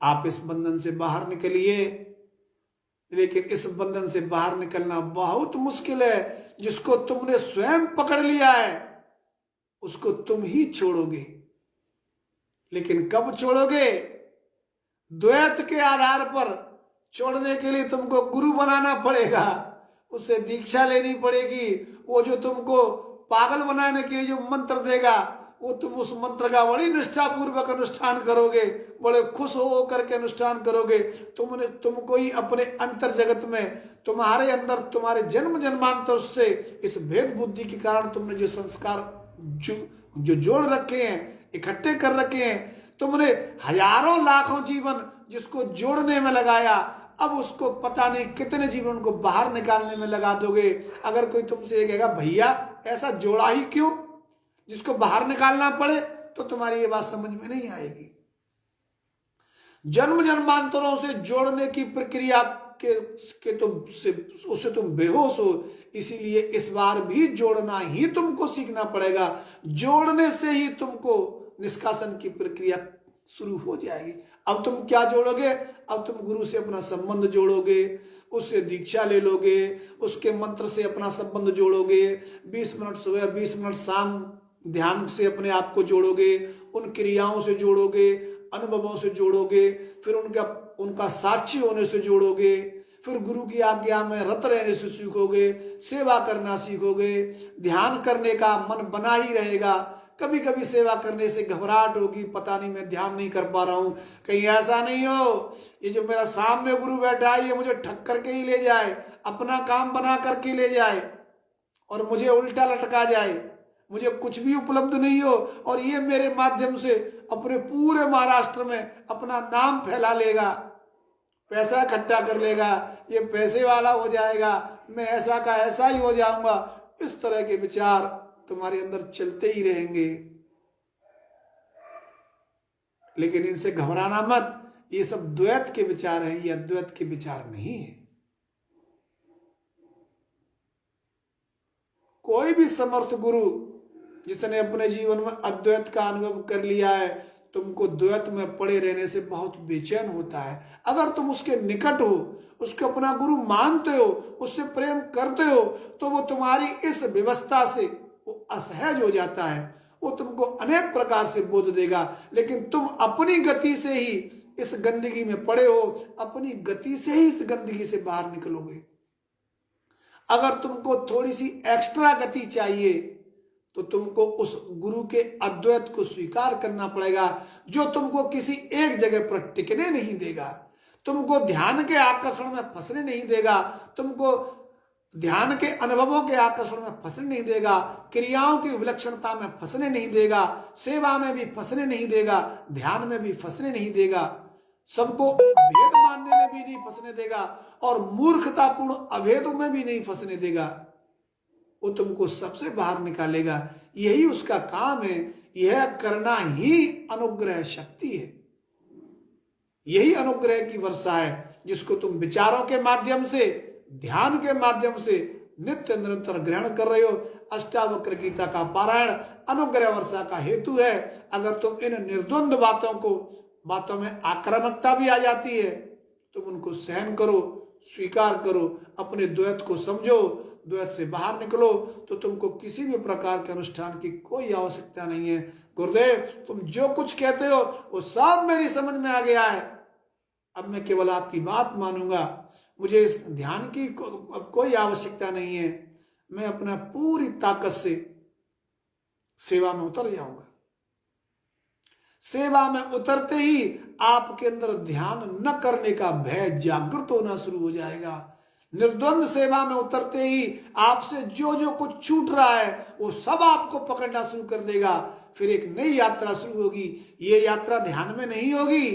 आप इस बंधन से बाहर निकलिए, लेकिन इस बंधन से बाहर निकलना बहुत मुश्किल है। जिसको तुमने स्वयं पकड़ लिया है उसको तुम ही छोड़ोगे, लेकिन कब छोड़ोगे? द्वैत के आधार पर छोड़ने के लिए तुमको गुरु बनाना पड़ेगा, उससे दीक्षा लेनी पड़ेगी। वो जो तुमको पागल बनाने के लिए जो मंत्र देगा, वो तुम उस मंत्र का बड़ी निष्ठा पूर्वक अनुष्ठान करोगे, बड़े खुश हो करके अनुष्ठान करोगे। तुमको ही अपने अंतर जगत में, तुम्हारे अंदर, तुम्हारे जन्म जन्मांतर से इस भेद बुद्धि के कारण तुमने जो संस्कार जो जोड़ रखे हैं, इकट्ठे कर रखे हैं, तुमने हजारों लाखों जीवन जिसको जोड़ने में लगाया, अब उसको पता नहीं कितने जीवन को बाहर निकालने में लगा दोगे। अगर कोई तुमसे ये कहेगा भैया ऐसा जोड़ा ही क्यों, जिसको बाहर निकालना पड़े, तो तुम्हारी ये बात समझ में नहीं आएगी। जन्म जन्मांतरों से जोड़ने की प्रक्रिया के उससे तुम बेहोश हो, इसीलिए इस बार भी जोड़ना ही तुमको सीखना पड़ेगा। जोड़ने से ही तुमको निष्कासन की प्रक्रिया शुरू हो जाएगी। अब तुम क्या जोड़ोगे? अब तुम गुरु से अपना संबंध जोड़ोगे, उससे दीक्षा ले लोगे, उसके मंत्र से अपना संबंध जोड़ोगे, 20 मिनट सुबह 20 मिनट शाम ध्यान से अपने आप को जोड़ोगे, उन क्रियाओं से जोड़ोगे, अनुभवों से जोड़ोगे, फिर उनका साक्षी होने से जोड़ोगे, फिर गुरु की आज्ञा में रत रहने से सीखोगे, सेवा करना सीखोगे, ध्यान करने का मन बना ही रहेगा। कभी कभी सेवा करने से घबराहट होगी, पता नहीं मैं ध्यान नहीं कर पा रहा हूँ, कहीं ऐसा नहीं हो ये जो मेरा सामने गुरु बैठा है ये मुझे ठक करके ही ले जाए, अपना काम बना करके ले जाए और मुझे उल्टा लटका जाए, मुझे कुछ भी उपलब्ध नहीं हो और ये मेरे माध्यम से अपने पूरे महाराष्ट्र में अपना नाम फैला लेगा, पैसा इकट्ठा कर लेगा, ये पैसे वाला हो जाएगा, मैं ऐसा का ऐसा ही हो जाऊंगा। इस तरह के विचार तुम्हारे अंदर चलते ही रहेंगे, लेकिन इनसे घबराना मत। ये सब द्वैत के विचार हैं, ये अद्वैत के विचार नहीं है। कोई भी समर्थ गुरु जिसने अपने जीवन में अद्वैत का अनुभव कर लिया है, तुमको द्वैत में पड़े रहने से बहुत बेचैन होता है। अगर तुम उसके निकट हो, उसको अपना गुरु मानते हो, उससे प्रेम करते हो, तो वो तुम्हारी इस व्यवस्था से वो असहज हो जाता है, वो तुमको अनेक प्रकार से बोध देगा। लेकिन तुम अपनी गति से ही इस गंदगी में पड़े हो, अपनी गति से ही इस गंदगी से बाहर निकलोगे। अगर तुमको थोड़ी सी एक्स्ट्रा गति चाहिए तो तुमको उस गुरु के अद्वैत को स्वीकार करना पड़ेगा, जो तुमको किसी एक जगह पर टिकने नहीं देगा, तुमको ध्यान के आकर्षण में फंसने नहीं देगा, तुमको ध्यान के अनुभवों के आकर्षण में फंसने नहीं देगा, क्रियाओं की विलक्षणता में फंसने नहीं देगा, सेवा में भी फंसने नहीं देगा, ध्यान में भी फंसने नहीं देगा, सबको भेद मानने में भी नहीं फंसने देगा और मूर्खतापूर्ण अभेदों में भी नहीं फंसने देगा। वो तुमको सबसे बाहर निकालेगा। यही उसका काम है। यह करना ही अनुग्रह शक्ति है, यही अनुग्रह की वर्षा है, जिसको तुम विचारों के माध्यम से, ध्यान के माध्यम से नित्य निरंतर ग्रहण कर रहे हो। अष्टावक्र गीता का पारायण अनुग्रह वर्षा का हेतु है। अगर तुम इन निर्द्वंद बातों में आक्रामकता भी आ जाती है, तुम उनको सहन करो, स्वीकार करो, अपने द्वैत को समझो, द्वैत से बाहर निकलो, तो तुमको किसी भी प्रकार के अनुष्ठान की कोई आवश्यकता नहीं है। गुरुदेव तुम जो कुछ कहते हो वो सब मेरी समझ में आ गया है, अब मैं केवल आपकी बात मानूंगा, मुझे इस ध्यान की अब कोई आवश्यकता नहीं है, मैं अपना पूरी ताकत से सेवा में उतर जाऊंगा। सेवा में उतरते ही आपके अंदर ध्यान न करने का भय जागृत होना शुरू हो जाएगा। निर्द्वंद सेवा में उतरते ही आपसे जो जो कुछ छूट रहा है वो सब आपको पकड़ना शुरू कर देगा। फिर एक नई यात्रा शुरू होगी। ये यात्रा ध्यान में नहीं होगी,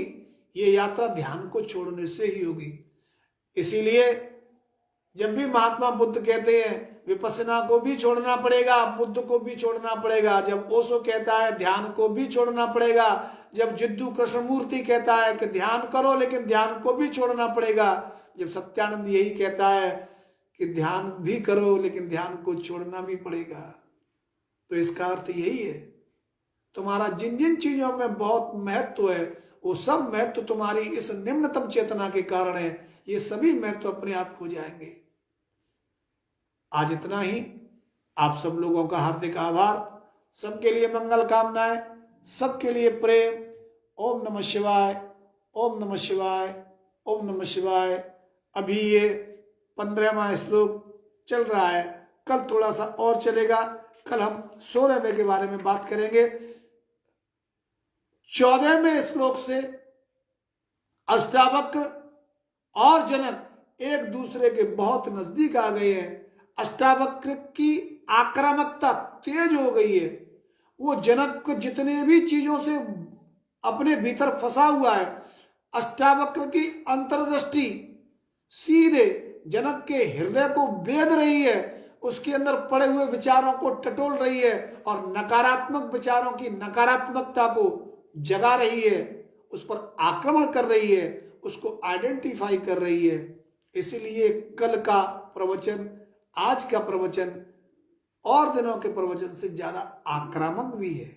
ये यात्रा ध्यान को छोड़ने से ही होगी। इसीलिए जब भी महात्मा बुद्ध कहते हैं विपස්සना को भी छोड़ना पड़ेगा, बुद्ध को भी छोड़ना पड़ेगा, जब ओशो कहता है ध्यान को भी छोड़ना पड़ेगा, जब जिद्दू कृष्णमूर्ति कहता है कि ध्यान करो लेकिन ध्यान को भी छोड़ना पड़ेगा, जब सत्यानंद यही कहता है कि ध्यान भी करो लेकिन ध्यान को छोड़ना भी पड़ेगा, तो इसका अर्थ यही है तुम्हारा जिन जिन चीजों में बहुत महत्व है वो सब महत्व तुम्हारी इस निम्नतम चेतना के कारण है। ये सभी महत्व अपने आप खो जाएंगे। आज इतना ही। आप सब लोगों का हार्दिक आभार। सबके लिए मंगल कामनाएं, सबके लिए प्रेम। ओम नमः शिवाय, ओम नमः शिवाय, ओम नमः शिवाय। अभी ये 15वां श्लोक चल रहा है, कल थोड़ा सा और चलेगा। कल हम 16वें के बारे में बात करेंगे। 14वें श्लोक से अष्टावक्र और जनक एक दूसरे के बहुत नजदीक आ गए हैं। अष्टावक्र की आक्रामकता तेज हो गई है। वो जनक को जितने भी चीजों से अपने भीतर फंसा हुआ है, अष्टावक्र की अंतर्दृष्टि सीधे जनक के हृदय को भेद रही है, उसके अंदर पड़े हुए विचारों को टटोल रही है और नकारात्मक विचारों की नकारात्मकता को जगा रही है, उस पर आक्रमण कर रही है, उसको आइडेंटिफाई कर रही है। इसलिए कल का प्रवचन, आज का प्रवचन और दिनों के प्रवचन से ज्यादा आक्रामक भी है।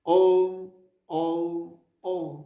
ओम ओम ओम।